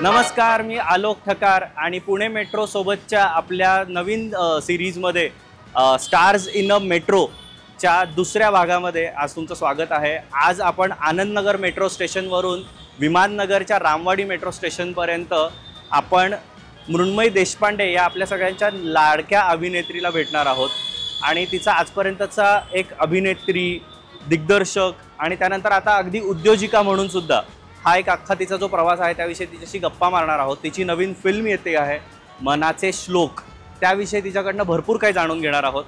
नमस्कार, मी आलोक ठकार आणि पुणे मेट्रो सोबतच्या आपल्या नवीन सिरीजमध्ये स्टार्स इन अ मेट्रोच्या दुसऱ्या भागामध्ये आज तुमचं स्वागत आहे। आज आपण आनंदनगर मेट्रो स्टेशनवरून विमाननगरच्या रामवाडी मेट्रो स्टेशनपर्यंत आपण मृण्मयी देशपांडे या आपल्या सगळ्यांच्या लाडक्या अभिनेत्रीला भेटणार आहोत आणि तिचा आजपर्यंतचा एक अभिनेत्री, दिग्दर्शक आणि त्यानंतर आता अगदी उद्योजिका म्हणून सुद्धा हा एक अख्खा तिचा जो प्रवास आहे त्याविषयी तिच्याशी गप्पा मारणार आहोत। तिची नवीन फिल्म येते आहे मनाचे श्लोक, त्याविषयी तिच्याकडनं भरपूर काही जाणून घेणार आहोत।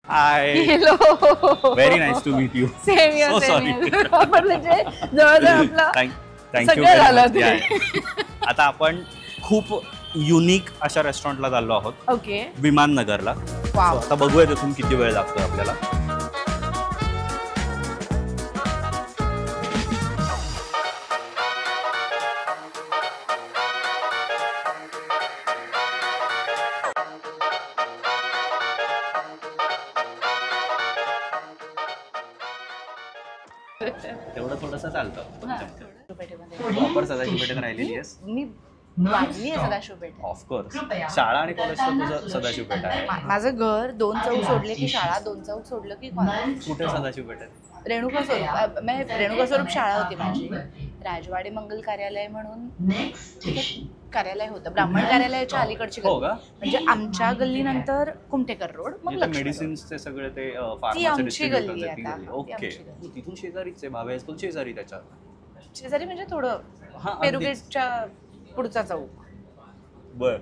Hi. Hello. Very nice to meet you. Same here. So sorry. आपण म्हणजे जवळजवळ आपला Thank you सगळं झालं ते. आता आपण खूप युनिक अशा रेस्टॉरंटला चाललो आहोत। ओके, विमाननगरला। वाव. आता बघूया तिथून किती वेळ लागतो आपल्याला। तेवढं थोडंसं चालतं। प्रॉपर सदाशिव पेठेत राहिलेली आहेस? मी वाढली आहे सदाशिव पेठ। ऑफकोर्स, शाळा आणि कॉलेज तर तुझं सदाशिव पेठ आहे। माझं घर 2 चौक सोडले की शाळा, 2 चौक सोडलं की कॉलेज। कुठे सदाशिव पेठेत? रेणुका स्वरूप, रेणुका स्वरूप शाळा होती माझी। राजवाडे मंगल कार्यालय म्हणून तिथे कार्यालय होतं, ब्राह्मण कार्यालयाच्या अलीकडची हो गल्ली। का? म्हणजे आमच्या गल्लीनंतर कुमटेकर रोड, मग लक्ष्मी मेडिसिन्सचे सगळे ते ती आमची गल्ली आहे आता। ओके, तिथून शेजारीच आहे, भावे स्कूल शेजारी त्याच्या शेजारी म्हणजे थोडं हा, पेरुगेटच्या पुढचा चौक। बर,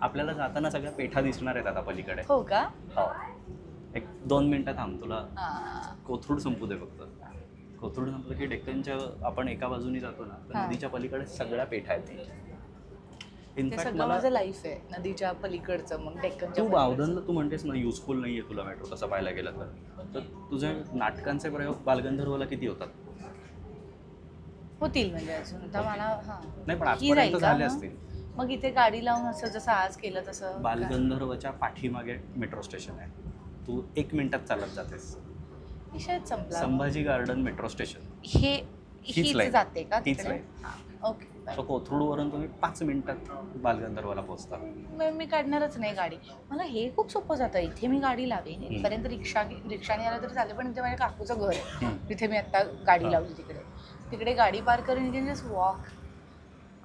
आपल्याला जाताना सगळ्या पेठा दिसणार आहेत आता पलीकडे। हो का? हो, एक 2 मिनिटं थांब, तुला हा. कोथरूड संपू दे फक्त। कोथरूड संपलं की डेक्कनच्या आपण एका बाजूनी जातो ना, तर नदीच्या पलीकडे सगळ्या पेठा आहेत। ते इनफॅक्ट सगळं मला माझं लाईफ आहे नदीच्या पलीकडचं, मग डेक्कनच्या तू बावधनला तू म्हणतेस ना युजफुल नाहीये तुला मेट्रो, तसं पाहायला गेलं तर तुझे नाटकांचे प्रयोग बालगंधर्वला किती होतात? होतील म्हणजे अजून आता मला नाही, पण ही राहील आजपर्यंत का? झाले असतील। मग इथे गाडी लावून असं जसं आज केलं तसं बालगंधर्वच्या पाठीमागे मेट्रो स्टेशन आहे, तू 1 मिनिटात चालत जातेस। विषयच संपला। संभाजी गार्डन मेट्रो स्टेशन हे हीच हीच line. जाते का हीच तिकडे? line. हां, ओके. सो कोथरूडवरून तुम्ही 5 मिनिटात बालगंधर्वला पोहोचता। मी काढणारच नाही गाडी, मला हे खूप सोपं जातं। इथे मी गाडी लावेन, इथपर्यंत रिक्षाने आलं तरी चालेल, पण इथे माझ्या काकूचं घर आहे, तिथे मी आता गाडी लावली। तिकडे गाडी पार्क करून इथे जस्ट वॉक।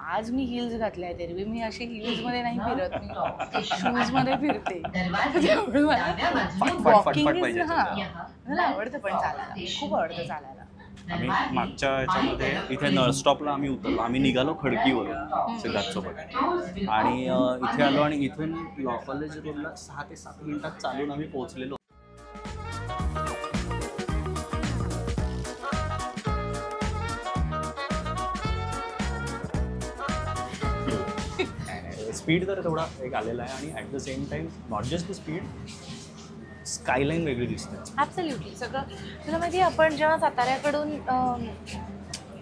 आज मी हिल्स घातल्या आहेत, एरवी मी अशी हिल्स मध्ये नाही फिरत, मी शूज मध्ये फिरते। त्यामुळे मला वॉकिंग मला आवडतं, पण चालायला खूप आवडतं चालायला। आम्ही मागच्या याच्यामध्ये इथे नळस्टॉपला आम्ही उतरलो, आम्ही निघालो खडकीवरून सिद्धार्थसोबत आणि इथे आलो आणि इथून लॉ कॉलेज रोडला 6 ते 7 मिनिटात चालून आम्ही पोहोचलेलो। स्पीड तर तेवढा एक आलेला आहे आणि at the same time not just the speed, skyline वेगळी दिसते। ॲब्सोल्युटली। सगळं तुला माहिती आहे, आपण जेव्हा साताऱ्याकडून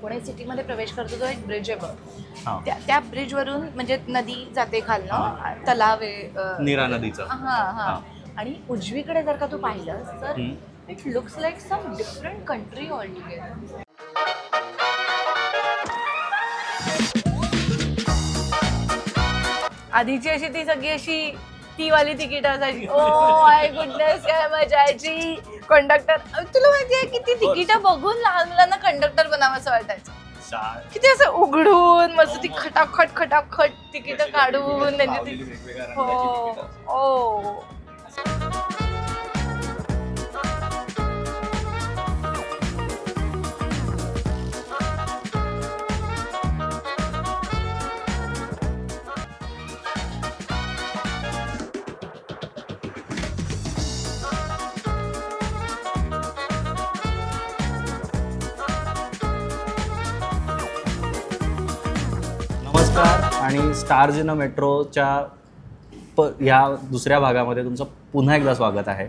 पुणे सिटीमध्ये प्रवेश करतो तो एक ब्रिज आहे बघ, त्या ब्रिजवरून म्हणजे नदी जाते खालनं, तलाव आहे नीरा नदीचा। हां, आणि उजवीकडे जर का तू पाहिलंस तर it looks like some different country all together. आधीची अशी ती सगळी अशी ती वाली तिकीट असायची, ओ माय गुडनेस, काय मजायची। कंडक्टर, तुला माहिती आहे किती तिकीट बघून लहान मुलांना कंडक्टर बनावं असं वाटायचं। किती असं उघडून मस्त ती खटाखट खटाखट तिकीट काढून त्यांची हो। नमस्कार आणि स्टार्स इन अ मेट्रोच्या ह्या दुसऱ्या भागामध्ये तुमचं पुन्हा एकदा स्वागत आहे.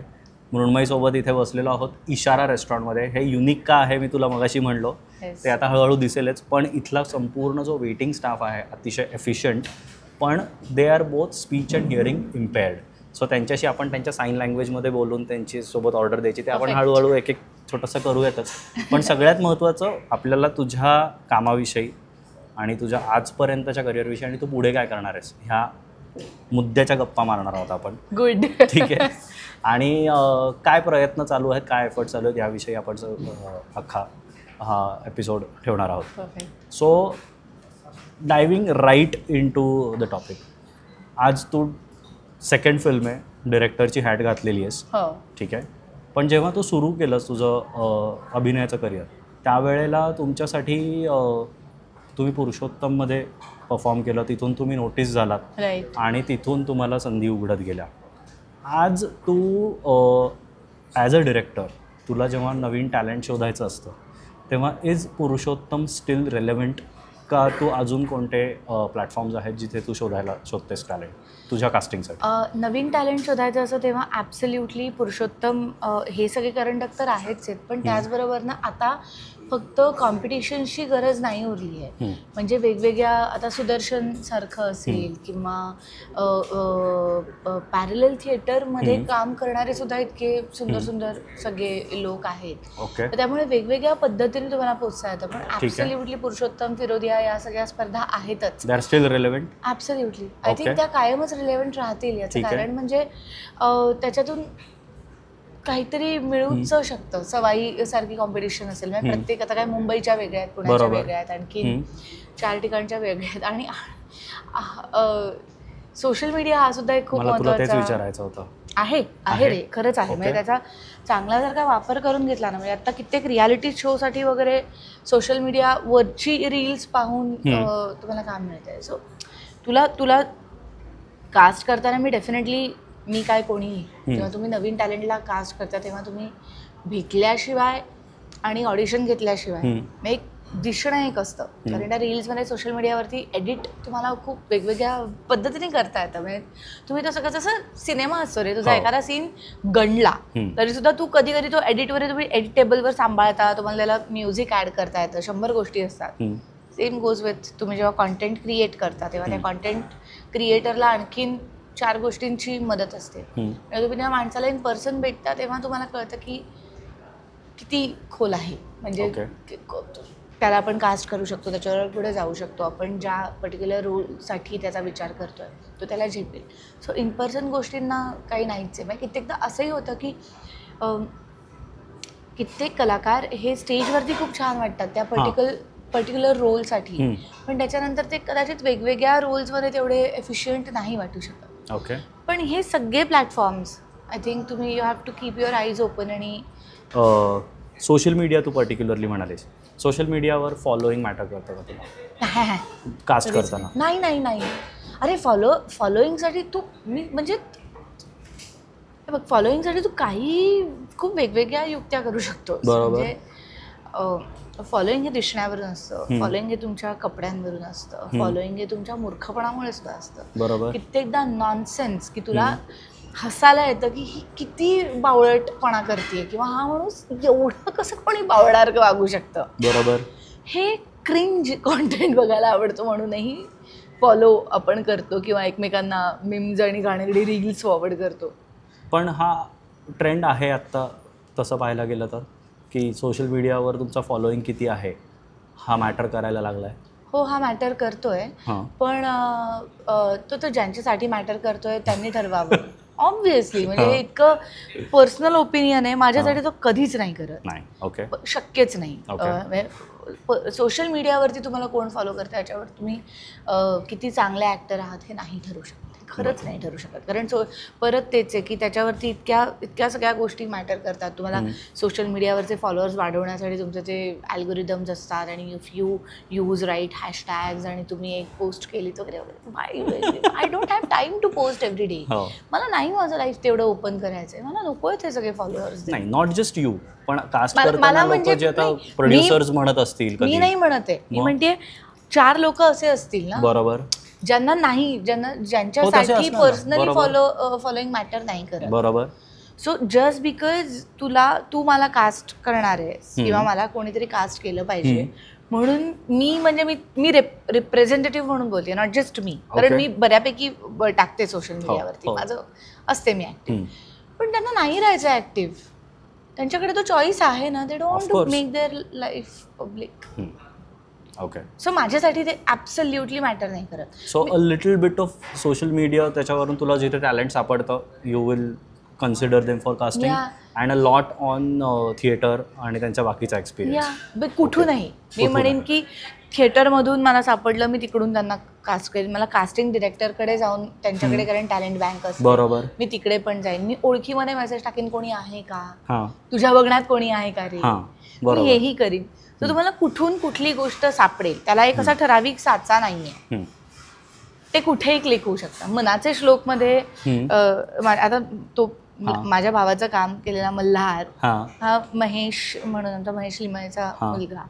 मृण्मयीसोबत इथे बसलेलो आहोत इशारा रेस्टॉरंटमध्ये. हे युनिक का आहे मी तुला मगाशी म्हणलो, ते आता हळूहळू दिसेलच. पण इथला संपूर्ण जो वेटिंग स्टाफ आहे अतिशय एफिशियंट, पण they are both speech and hearing इम्पेअर्ड. So त्यांच्याशी आपण त्यांच्या साईन लँग्वेजमध्ये बोलून त्यांची सोबत ऑर्डर द्यायची, ते आपण हळूहळू एक एक छोटंसं करूयातच. पण सगळ्यात महत्त्वाचं आपल्याला तुझ्या कामाविषयी आणि तुझ्या आजपर्यंतच्या करिअरविषयी आणि तू पुढे काय करणार आहेस ह्या मुद्द्याच्या गप्पा मारणार आहोत आपण. गुड. ठीक आहे. आणि काय प्रयत्न चालू आहेत, काय एफर्ट चालू आहेत याविषयी आपण अख्खा हा एपिसोड ठेवणार आहोत. So diving right into the topic. आज तू सेकंड फिल्म आहे, डिरेक्टरची हॅट घातलेली आहेस. ठीक आहे. पण जेव्हा तू सुरू केलंस तुझं अभिनयाचं करिअर, त्यावेळेला तुमच्यासाठी तुम्ही पुरुषोत्तममध्ये परफॉर्म केलं, तिथून तुम्ही नोटीस झालात आणि तिथून तुम्हाला संधी उघडत गेल्या. आज तू ॲज अ डिरेक्टर तुला जेव्हा नवीन टॅलेंट शोधायचं असतं तेव्हा इज पुरुषोत्तम स्टील रेलेव्हंट का? तू अजून कोणते प्लॅटफॉर्म्स आहेत जिथे तू शोधतेस टॅलेंट तुझ्या कास्टिंगसाठी? नवीन टॅलेंट शोधायचं असं तेव्हा ॲब्सल्युटली पुरुषोत्तम हे सगळे करंट तर आहेच आहेत, पण त्याचबरोबर ना आता फक्त कॉम्पिटिशनची गरज नाही उरली आहे. म्हणजे वेगवेगळ्या आता सुदर्शन सारखं असेल किंवा पॅरलल थिएटरमध्ये काम करणारे सुद्धा इतके सुंदर सुंदर सगळे लोक आहेत. तर त्यामुळे वेगवेगळ्या पद्धतीने तुम्हाला पोचता येतं. पण ॲब्सल्युटली पुरुषोत्तम, फिरोदिया या सगळ्या स्पर्धा आहेतच. They are still relevant. Absolutely. I think त्या कायमच रिलेव्हंट राहतील. याचं कारण म्हणजे त्याच्यातून काहीतरी मिळूच शकतं. सवाई सारखी कॉम्पिटिशन असेल, म्हणजे प्रत्येक आता काय मुंबईच्या वेगळ्या आहेत, पुण्याच्या वेगळ्या आहेत, आणखी 4 ठिकाणच्या वेगळ्या आहेत. आणि सोशल मीडिया हा सुद्धा एक खूप महत्त्वाचा आहे रे, खरंच आहे. म्हणजे त्याचा चांगला जर का वापर करून घेतला ना, म्हणजे आता कित्येक रियालिटी शोसाठी वगैरे सोशल मीडियावरची रील्स पाहून तुम्हाला काम मिळतंय. सो तुला कास्ट करताना मी डेफिनेटली मी काय कोणी जेव्हा तुम्ही नवीन टॅलेंटला कास्ट करता तेव्हा तुम्ही भेटल्याशिवाय आणि ऑडिशन घेतल्याशिवाय एक दिसणं एक असतं. कारण त्या रील्समध्ये सोशल मीडियावरती एडिट तुम्हाला खूप वेगवेगळ्या पद्धतीने करता येतं. म्हणजे तुम्ही तो सगळं जसं सिनेमा असतो रे, तुझा एखादा सीन गणला तरी सुद्धा तू कधी कधी तो एडिटवर तुम्ही एडिटेबलवर सांभाळता, तुम्हाला त्याला म्युझिक ॲड करता येतं, 100 गोष्टी असतात. सेम गोज विथ तुम्ही जेव्हा कॉन्टेंट क्रिएट करता तेव्हा त्या कॉन्टेंट क्रिएटरला आणखीन 4 गोष्टींची मदत असते. तुम्ही त्या माणसाला इन पर्सन भेटता तेव्हा तुम्हाला कळतं की किती खोल आहे. म्हणजे त्याला आपण कास्ट करू शकतो, त्याच्यावर पुढे जाऊ शकतो, आपण ज्या पर्टिक्युलर रोलसाठी त्याचा विचार करतोय तो त्याला झेपेल. सो इन पर्सन गोष्टींना काही नाहीच आहे. म्हणजे कित्येकदा असंही होतं की कित्येक कलाकार हे स्टेजवरती खूप छान वाटतात त्या पर्टिक्युलर रोलसाठी, पण त्याच्यानंतर ते कदाचित वेगवेगळ्या रोल्समध्ये तेवढे एफिशियंट नाही वाटू शकत. पण हे सगळे प्लॅटफॉर्म्स आय थिंक तुम्ही you have to keep your eyes open. आणि सोशल मीडिया तू पर्टिक्युलरली म्हणालीस, सोशल मीडियावर फॉलोईंग मॅटर करतं का तुला कास्ट करताना? नाही. अरे फॉलोईंगसाठी तू म्हणजे बघ, फॉलोईंगसाठी तू काही खूप वेगवेगळ्या युक्त्या करू शकतो. म्हणजे फॉलोईंग हे दिसण्यावरून असतं, फॉलोईंग हे तुमच्या कपड्यांवरून असतं, फॉलोईंग हे तुमच्या मूर्खपणामुळे सुद्धा असतं. बरोबर. कित्येकदा नॉनसेन्स की तुला हसायला येतं की ही किती बावळटपणा करते किंवा हा माणूस एवढं कसं कोणी बावळार वागू शकतं. बरोबर. हे क्रिंज कॉन्टेंट बघायला आवडतो म्हणूनही फॉलो आपण करतो किंवा एकमेकांना मीम्स आणि गाण्याकडे रील्स फॉरवर्ड करतो. पण हा ट्रेंड आहे आत्ता तसं पाहायला गेलं तर, की सोशल मीडियावर तुमचा फॉलोईंग किती आहे हा मॅटर करायला लागलाय. हो, हा मॅटर करतोय, पण तो ज्यांच्यासाठी मॅटर करतोय त्यांनी ठरवावं. ऑब्व्हियसली म्हणजे इतकं पर्सनल ओपिनियन आहे, माझ्यासाठी तो कधीच नाही करत. नाही, शक्यच नाही. सोशल मीडियावरती तुम्हाला कोण फॉलो करतं याच्यावर तुम्ही किती चांगले ॲक्टर आहात हे नाही ठरू शकत, खरंच नाही ठरू शकत. कारण परत तेच आहे की त्याच्यावरती इतक्या सगळ्या गोष्टी मॅटर करतात. तुम्हाला सोशल मीडियावरचे फॉलोअर्स वाढवण्यासाठी तुमचे ते अल्गोरिदम्स असतात, आणि if you use right hashtags आणि तुम्ही एक पोस्ट केली तर I don't have time to post every day. मला नाही माझं लाईफ तेवढं ओपन करायचं आहे, मला नको आहे ते सगळे फॉलोअर्स. नाही, नॉट जस्ट यू, पण कास्ट करताना लोक जे आता प्रोड्युसर्स म्हणत असतील, मी नाही म्हणत आहे, मी म्हणते 4 लोक असे असतील ना, बरोबर, ज्यांना नाही, ज्यांच्यासाठी पर्सनली फॉलोइंग मॅटर नाही करत. बरोबर. सो जस्ट बिकॉज तू मला कास्ट करणार आहेस किंवा मला कोणीतरी कास्ट केलं पाहिजे म्हणून मी रिप्रेझेंटेटिव्ह म्हणून बोलते, नॉट जस्ट मी. कारण मी बऱ्यापैकी टाकते सोशल मीडियावरती, माझं असते मी ऍक्टिव्ह. पण त्यांना नाही राहायचं ऍक्टिव्ह, त्यांच्याकडे तो चॉईस आहे ना. They don't to make their life public. Okay. So माझ्यासाठी ते ॲब्सोल्युटली मॅटर नाही करत. So a little bit of social media, त्याच्यावरून तुला जिथे टॅलेंट सापडतं you will consider them for casting and a lot on theatre आणि त्यांच्या बाकीचा एक्सपिरियन्स. कुठूनही मी म्हणेन की थिएटरमधून मला सापडलं, मी तिकडून त्यांना कास्ट करेन. मला कास्टिंग डिरेक्टरकडे जाऊन त्यांच्याकडे, कारण टॅलेंट बँक असते, बरोबर, मी तिकडे पण जाईन. मी ओळखीमध्ये मेसेज टाकेन, कोणी आहे का, तुझ्या बघण्यात कोणी आहे का रे, मी हेही करीन. तर तुम्हाला कुठून कुठली गोष्ट सापडेल, त्याला एक असा ठराविक साचा नाहीये, ते कुठेही क्लिक होऊ शकतं. मनाचे श्लोक मध्ये आता तो माझ्या भावाचं काम केलेला मल्हार, हा महेश म्हणून, आमचा महेश लिमयचा मुलगा,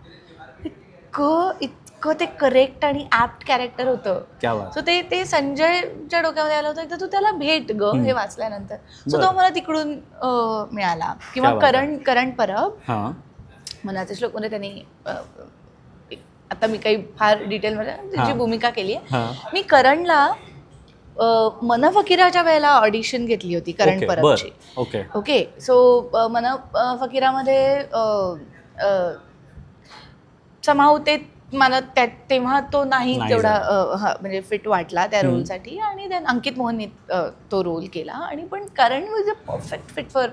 इतकं ते करेक्ट आणि ऍप्ट कॅरेक्टर होतं. सो ते संजयच्या डोक्यामध्ये आलं होतं, एकदा तू त्याला भेट ग हे वाचल्यानंतर. सो तो मला तिकडून मिळाला. किंवा करण परब मनाचे श्लोक मध्ये त्यांनी, आता मी काही फार डिटेलमध्ये त्याची भूमिका केली आहे. मी करणला मन फकीराच्या वेळेला ऑडिशन घेतली होती, करण परबची. ओके. सो मन फकीरामध्ये समाव ते मला तेव्हा तो नाही तेवढा म्हणजे फिट वाटला त्या रोलसाठी, आणि देन अंकित मोहनने तो रोल केला. आणि पण Karan was a perfect fit for,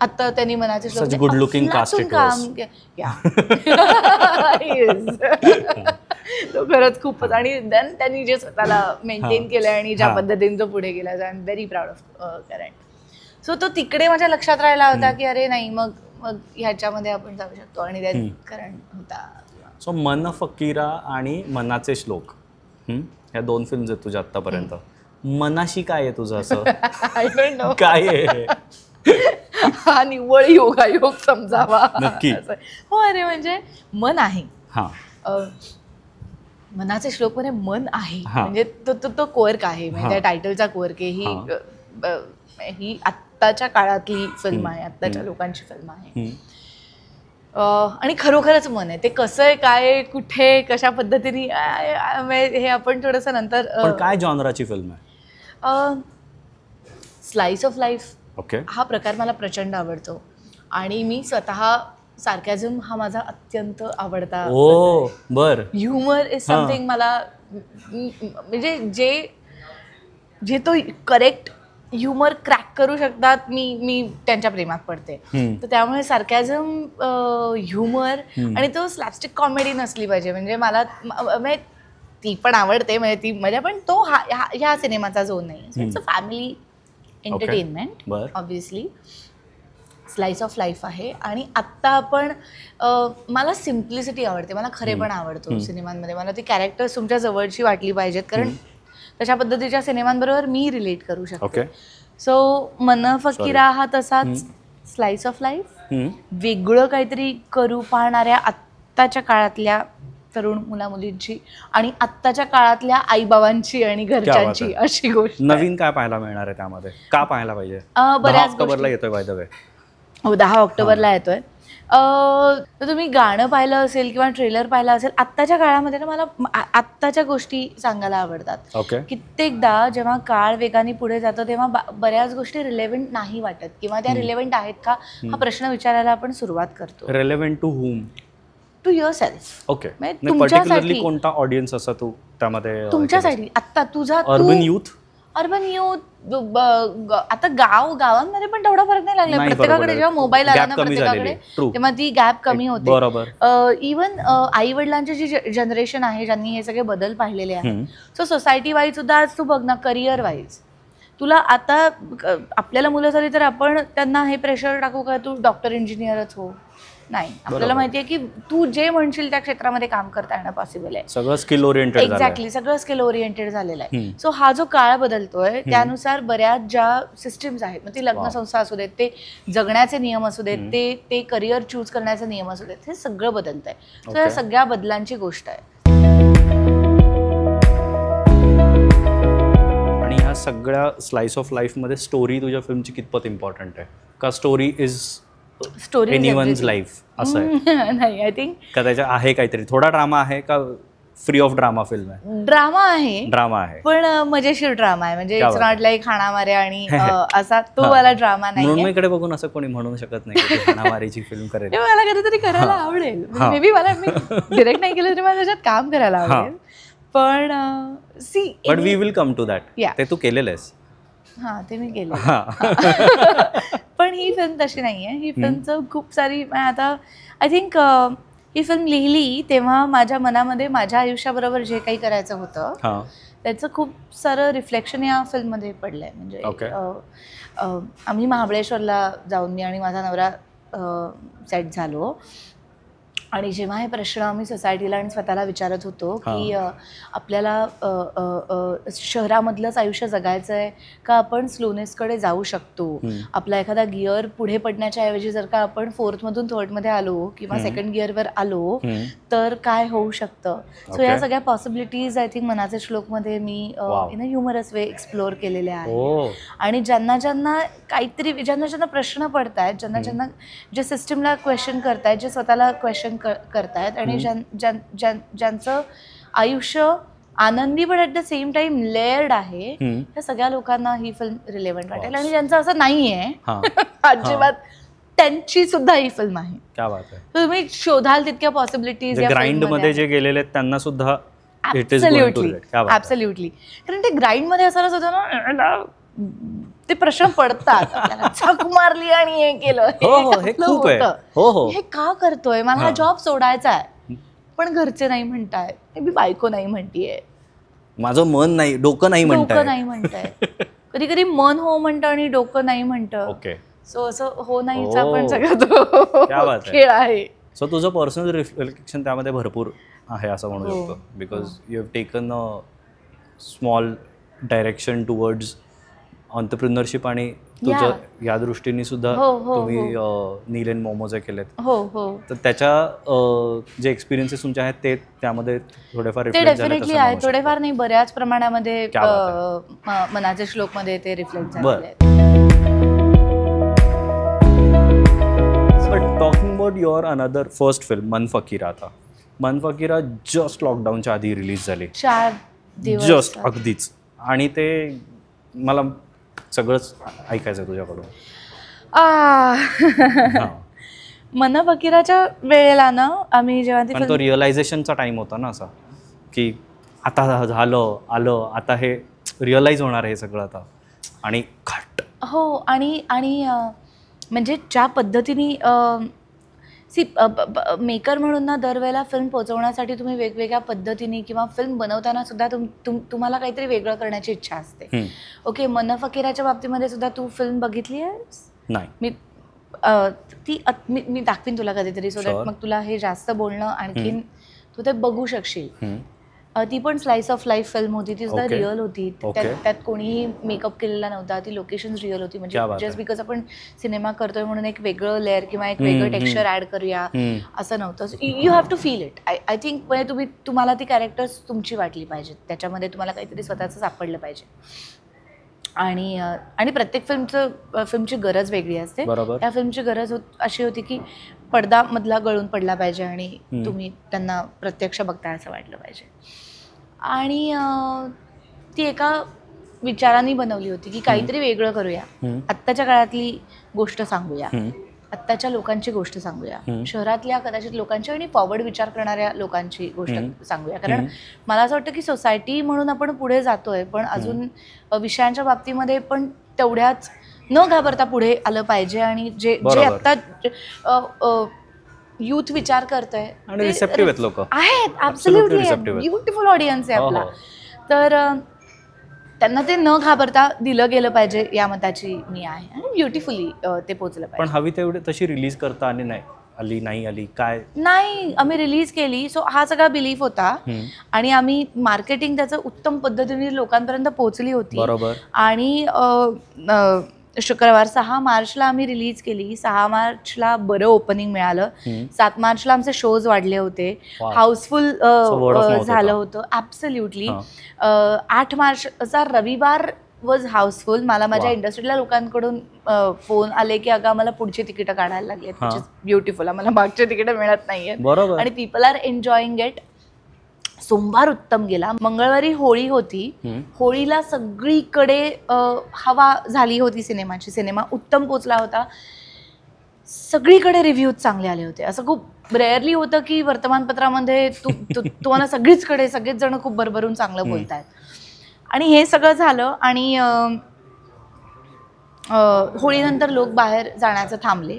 आता त्यांनी मनाचे श्लोक गुड लुकिंग कास्ट काम तो खरंच खूपच. आणि देन त्यांनी जे स्वतःला मेंटेन केलं आणि ज्या पद्धतीने तो पुढे गेला, I am very proud of Karan. So तो तिकडे माझ्या लक्षात राहिला होता की अरे नाही, मग ह्याच्यामध्ये आपण जाऊ शकतो, आणि देन करण होता. सो मन फकीरा आणि मनाचे श्लोक, ह्या 2 फिल्म्स आहेत तुझ्या आतापर्यंत. मनाशी काय आहे तुझं असं? आय डोंट नो काय आहे हा निव्वळ योगायोग समजावा. नक्की. हो, अरे म्हणजे मन आहे. मनाचे श्लोक मध्ये मन आहे, म्हणजे तो कोर्क आहे, म्हणजे त्या टायटलचा कोर्क आहे. ही आत्ताच्या काळातली फिल्म आहे, आत्ताच्या लोकांची फिल्म आहे. आणि खरोखरच मन आहे. ते कसं आहे, काय, कुठे, कशा पद्धतीने, हे आपण थोडंसं नंतर. काय जॉनराची फिल्म आहे? Slice of life okay. हा प्रकार मला प्रचंड आवडतो, आणि मी स्वतः सार्कॅझम हा माझा अत्यंत आवडता. बर. ह्युमर इज समथिंग मला, म्हणजे जे तो करेक्ट ह्युमर क्रॅक करू शकतात, मी त्यांच्या प्रेमात पडते. तर त्यामुळे सार्कॅझम, ह्युमर आणि तो स्लॅपस्टिक कॉमेडी नसली पाहिजे. म्हणजे मला ती पण आवडते, म्हणजे ती मजा, पण तो ह्या सिनेमाचा झोन नाही. It's a family entertainment obviously. Slice of life आहे. आणि आत्ता आपण, मला सिम्प्लिसिटी आवडते, मला खरेपण आवडतो सिनेमांमध्ये. मला ती कॅरेक्टर्स तुमच्या जवळची वाटली पाहिजेत, कारण तशा पद्धतीच्या सिनेमांबरोबर मी रिलेट करू शकते. सो मन फकीरा हा तसाच स्लाइस ऑफ लाईफ, वेगळं काहीतरी करू पाहणाऱ्या आत्ताच्या काळातल्या तरुण मुला मुलींची आणि आत्ताच्या काळातल्या आईबाबांची आणि घरच्यांची अशी गोष्ट. नवीन काय पाहायला मिळणार आहे त्यामध्ये? का पाहायला पाहिजे? बऱ्याच ऑक्टोबरला येतोय बाय द वे. हो, 10 ऑक्टोबरला येतोय. तर तुम्ही गाणं पाहिलं असेल किंवा ट्रेलर पाहिला असेल, आत्ताच्या काळामध्ये ना मला आत्ताच्या गोष्टी सांगायला आवडतात. कित्येकदा जेव्हा काळ वेगाने पुढे जातो तेव्हा बऱ्याच गोष्टी रिलेव्हंट नाही वाटत, किंवा त्या रिलेव्हंट आहेत का हा प्रश्न विचारायला आपण सुरुवात करतो. Relevant to whom? To yourself. Okay. Particularly कोणता ऑडियन्स असा तू त्यामध्ये? तुमच्यासाठी आत्ता तुझा अर्बन यूथ. आता गावांमध्ये पण तेवढा फरक नाही लागला. प्रत्येकाकडे जेव्हा मोबाईल आला ना प्रत्येकाकडे, तेव्हा ती गॅप कमी होते. इव्हन आई वडिलांची जी जनरेशन आहे, ज्यांनी हे सगळे बदल पाहिलेले आहेत, सो सोसायटी वाईज सुद्धा आज तू बघ ना, करिअर वाईज तुला आता आपल्याला मुलं झाली तर आपण त्यांना हे प्रेशर टाकू का तू डॉक्टर इंजिनियरच हो? नाही, आपल्याला माहितीये की तू जे म्हणशील त्या क्षेत्रामध्ये काम करता येणं पॉसिबल आहे. सगळं स्किल ओरिएंटेड. एक्झॅक्टली, सगळं स्किल ओरिएंटेड झालेलं आहे. सो हा जो काळ बदलतोय त्यानुसार बऱ्याच ज्या सिस्टीम्स आहेत, मग ती लग्न संस्था असू देत, ते जगण्याचे नियम असू देत, ते करिअर चूज करण्याचे नियम असू देत, हे सगळं बदलतंय. सो या सगळ्या बदलांची गोष्ट आहे. ह्या सगळ्या स्लाइस ऑफ लाईफमध्ये स्टोरी तुझ्या फिल्मची कितपत इम्पॉर्टंट आहे का story is story anyone's life असं आहे नाही आय थिंक का त्याच्या आहे काहीतरी थोडा ड्रामा आहे का फ्री ऑफ ड्रामा फिल्म आहे ड्रामा आहे ड्रामा आहे पण मजेशीर ड्रामा आहे म्हणजे क्या इट्स बात नॉट लाईक हाणामाऱ्या आणि असा तो वाला ड्रामा नाही म्हणून इकडे बघून असं कोणी म्हणू शकत नाही की हाणामारीची फिल्म करेल मला कधीतरी करायला आवडेल मे बी मला मी डिरेक्ट नाही केलं तरी मला त्याच्यात काम करायला आवडेल पण see but we will come to that Yeah. ते तू केलेलं आहेस हा ते मी केलं पण ही फिल्म तशी नाहीये ही फिल्मचं खूप सारी आता आय थिंक ही फिल्म लिहिली तेव्हा माझ्या मनामध्ये माझ्या आयुष्याबरोबर जे काही करायचं होतं त्याचं खूप सारं रिफ्लेक्शन या फिल्ममध्ये पडलंय म्हणजे आम्ही महाबळेश्वरला जाऊन मी आणि माझा नवरा सेट झालो आणि जेव्हा हे प्रश्न आम्ही सोसायटीला आणि स्वतःला विचारत होतो की आपल्याला शहरामधलंच आयुष्य जगायचं आहे का आपण स्लोनेसकडे जाऊ शकतो आपला एखादा गिअर पुढे पडण्याच्या ऐवजी जर का आपण फोर्थमधून थर्डमध्ये आलो किंवा सेकंड गिअरवर आलो तर काय होऊ शकतं सो या सगळ्या पॉसिबिलिटीज आय थिंक मनाचे श्लोकमध्ये मी in a humorous way explore केलेले आहेत आणि ज्यांना ज्यांना काहीतरी ज्यांना प्रश्न पडतायत ज्यांना जे सिस्टमला क्वेश्चन करतायत जे स्वतःला क्वेश्चन करतायत आणि ज्यांचं आयुष्य आनंदी पण at the same time layered आहे त्या सगळ्या लोकांना ही फिल्म रिलेव्हंट वाटेल आणि ज्यांचं असं नाहीये अजिबात त्यांची सुद्धा ही फिल्म आहे क्या बात आहे तुम्ही शोधाल तितक्या पॉसिबिलिटीज ग्राइंड मध्ये जे गेलेले आहेत त्यांना सुद्धा ऍब्सोल्युटली कारण ते ग्राइंड मध्ये असायला सुद्धा ना ते प्रश्न पडतात झक मारली आणि हे केलं हे का करतोय मला हा जॉब सोडायचा आहे पण घरचे नाही म्हणताय मी बायको नाही म्हणतीये माझं मन नाही डोकं नाही म्हणताय कधी कधी मन हो म्हणतं आणि डोकं नाही म्हणतं सो असं हो नाहीचा पण सगळा तो खेळ आहे सो तुझं पर्सनल रिफ्लेक्शन त्यामध्ये भरपूर आहे असं म्हणू शकतो because you have taken a small direction towards entrepreneurship आणि तुझं या दृष्टीने सुद्धा तुम्ही नील अँड मोमोज केलेत तर त्याच्या जे एक्सपिरियन्सेस तुमचे आहेत ते त्यामध्ये थोडेफार ते डेफिनेटली आहे थोडेफार नाही बऱ्याच प्रमाणामध्ये मनाचे श्लोकमध्ये ते रिफ्लेक्ट झालेले but talking about your another first film मन फकीरा आता मन फकीरा जस्ट लॉकडाऊनच्या आधी रिलीज झाली 4 दिवस जस्ट अगदीच आणि ते मला सगळंच ऐकायचं तुझ्याकडून मन फकीराच्या वेळेला ना आम्ही जेव्हा तो रिअलायझेशनचा टाइम होता ना असा की आता झालं आलं आता हे रिअलाइज होणार आहे सगळं आता आणि खट आणि म्हणजे ज्या पद्धतीने मेकर म्हणून ना दरवेळेला फिल्म पोहोचवण्यासाठी तुम्ही वेगवेगळ्या पद्धतीने किंवा फिल्म बनवताना सुद्धा तुम्हाला काहीतरी वेगळं करण्याची इच्छा असते ओके मन फकीराच्या बाबतीमध्ये सुद्धा तू फिल्म बघितली आहेस नाही मी दाखवीन तुला कधीतरी सो दॅट मग तुला हे जास्त बोलणं आणखीन तू ते बघू शकशील ती पण स्लाइस ऑफ लाईफ फिल्म होती ती सुद्धा रिअल होती त्यात कोणीही मेकअप केलेला नव्हता ती लोकेशन रिअल होती म्हणजे जस्ट बिकॉज आपण सिनेमा करतोय म्हणून एक वेगळं लेअर किंवा एक वेगळं टेक्स्चर ऍड करूया असं नव्हतं you have to feel it I think म्हणजे तुम्हाला ती कॅरेक्टर्स तुमची वाटली पाहिजेत त्याच्यामध्ये तुम्हाला काहीतरी स्वतःचं सापडलं पाहिजे आणि प्रत्येक फिल्मची गरज वेगळी असते त्या फिल्मची गरज अशी होती की पडदा मधला गळून पडला पाहिजे आणि तुम्ही त्यांना प्रत्यक्ष बघता असं वाटलं पाहिजे आणि ती एका विचाराने बनवली होती की काहीतरी वेगळं करूया आत्ताच्या काळातली गोष्ट सांगूया आत्ताच्या लोकांची गोष्ट सांगूया शहरातल्या कदाचित लोकांची आणि फॉरवर्ड विचार करणाऱ्या लोकांची गोष्ट सांगूया कारण मला असं वाटतं की सोसायटी म्हणून आपण पुढे जातोय पण अजून विषयांच्या बाबतीमध्ये पण तेवढ्याच न घाबरता पुढे आलं पाहिजे आणि जे आता यूथ विचार करतोय आणि रिसेप्टिव्ह आहेत लोक आहेत ॲब्सोल्युटली ब्युटिफुल ऑडियन्स आहे आपला तर त्यांना ते न घाबरता दिलं गेलं पाहिजे या मताची मी आहे आणि ब्युटिफुली ते पोचलं पाहिजे पण हवी तेवढी तशी रिलीज करता आणि नाही आली काय नाही आम्ही रिलीज केली सो हा सगळा बिलीफ होता आणि आम्ही मार्केटिंग त्याचं उत्तम पद्धतीने लोकांपर्यंत पोहोचली होती बरोबर आणि शुक्रवार 6 मार्चला आम्ही रिलीज केली 6 मार्चला बरं ओपनिंग मिळालं 7 मार्चला आमचे शोज वाढले होते हाऊसफुल झालं होतं ॲब्सोल्युटली 8 मार्चचा रविवार वॉज हाऊसफुल. मला माझ्या वा. इंडस्ट्रीतल्या लोकांकडून फोन आले की अगं आम्हाला पुढची तिकीटं काढायला लागली, विच इज ब्युटिफुल. आम्हाला मागची तिकीटं मिळत नाहीयेत. बरोबर. आणि पीपल आर एन्जॉईंग इट. सोमवार उत्तम गेला. मंगळवारी होळी होती. होळीला सगळीकडे हवा झाली होती सिनेमाची. सिनेमा उत्तम पोचला होता. सगळीकडे रिव्ह्यूज चांगले आले होते. असं खूप रेअरली होतं की वर्तमानपत्रामध्ये तुम्हाला सगळीचकडे सगळेच जण खूप भरभरून चांगलं बोलतायत. आणि हे सगळं झालं आणि होळीनंतर लोक बाहेर जाण्याचं थांबले.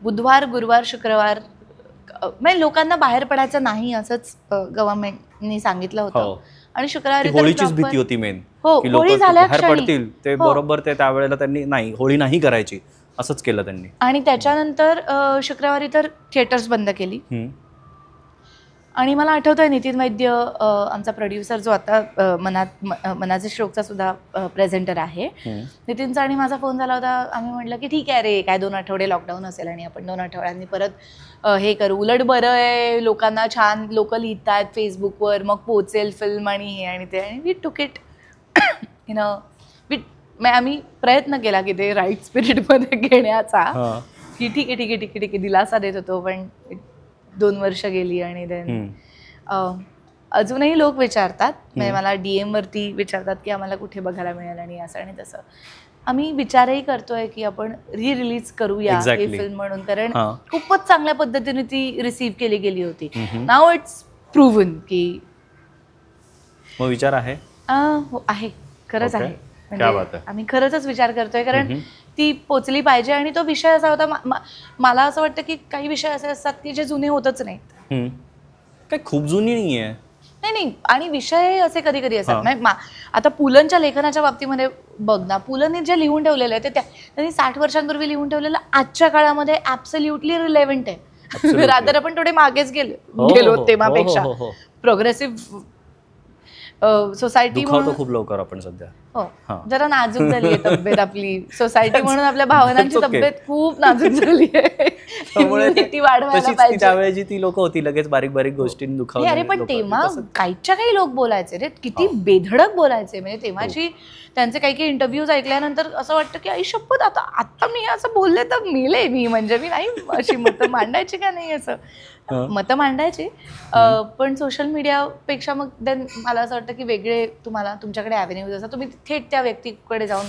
बुधवार, गुरुवार, शुक्रवार म्हणजे लोकांना बाहेर पडायचं नाही असंच गव्हर्नमेंटनी सांगितलं होतं. आणि शुक्रवारी होळीचीच भीती होती मेन. हो, होळी झाल्या पडतील ते. बरोबर. ते त्यावेळेला त्यांनी नाही, होळी नाही करायची असंच केलं त्यांनी. आणि त्याच्यानंतर शुक्रवारी तर थिएटर्स बंद केली. आणि मला आठवतंय नितीन वैद्य आमचा प्रोड्युसर जो आता मनाचे श्लोकचा सुद्धा प्रेझेंटर आहे, नितीनचा आणि माझा फोन झाला होता. आम्ही म्हटलं की ठीक आहे रे, काय 2 आठवडे लॉकडाऊन असेल आणि आपण 2 आठवड्यांनी परत हे करू. उलट बरं आहे, लोकांना छान लोक लिहितात फेसबुकवर, मग पोचेल फिल्म आणि हे आणि ते. आणि वी टुक इट इन अ आम्ही प्रयत्न केला की ते राईट स्पिरिटमध्ये घेण्याचा, की ठीक आहे ठीक आहे ठीक आहे ठीक आहे दिलासा देत होतो. पण 2 वर्ष गेली आणि देन अजूनही लोक विचारतात, म्हणजे मला DM वरती विचारतात की आम्हाला कुठे बघायला मिळेल आणि असं आणि तसं. आम्ही विचारही करतोय की आपण रिलीज करूया ही फिल्म म्हणून, कारण खूपच चांगल्या पद्धतीने ती रिसीव्ह केली गेली होती. नाव इट्स प्रूव्हन की विचार आहे. आहे, खरंच आहे. म्हणजे आम्ही खरंच विचार करतोय, कारण ती पोचली पाहिजे. आणि तो विषय असा होता, मला असं वाटतं की काही विषय असे असतात की जे जुने होतच नाहीत. काय खूप जुनी नाहीये. नाही. आणि विषय असे कधी कधी असतात. आता पुलंच्या लेखनाच्या बाबतीमध्ये बघ ना, पुलंनी जे लिहून ठेवलेलं आहे ते त्यांनी 60 वर्षांपूर्वी लिहून ठेवलेलं आजच्या काळामध्ये ऍब्सोल्युटली रिलेव्हंट आहे. रादर आपण थोडे मागेच गेलो तेव्हापेक्षा. प्रोग्रेसिव्ह सोसायटी खूप लवकर आपण सध्या. हो, जरा नाजूक झाली आहे तब्येत आपली. सोसायटी म्हणून आपल्या भावनांची तब्येत खूप नाजूक झाली आहे. ती वाढवायला पाहिजे. त्यावेळी ती लोक होती लगेच बारीक बारीक गोष्टी दुखावली. अरे पण तेव्हा काहीच्या काही लोक बोलायचे रे, किती बेधडक बोलायचे. म्हणजे तेव्हाची त्यांचे काही काही इंटरव्ह्यूज ऐकल्यानंतर असं वाटतं की आई शपथ, आता मी असं बोलले तर मिले मी, म्हणजे मी नाही अशी मतं मांडायची का नाही, असं मतं मांडायची. पण सोशल मीडियापेक्षा मग देन मला असं वाटतं की वेगळे तुमच्याकडे ॲव्हेन्यूज असतात. तुम्ही थेट त्या व्यक्तीकडे जाऊन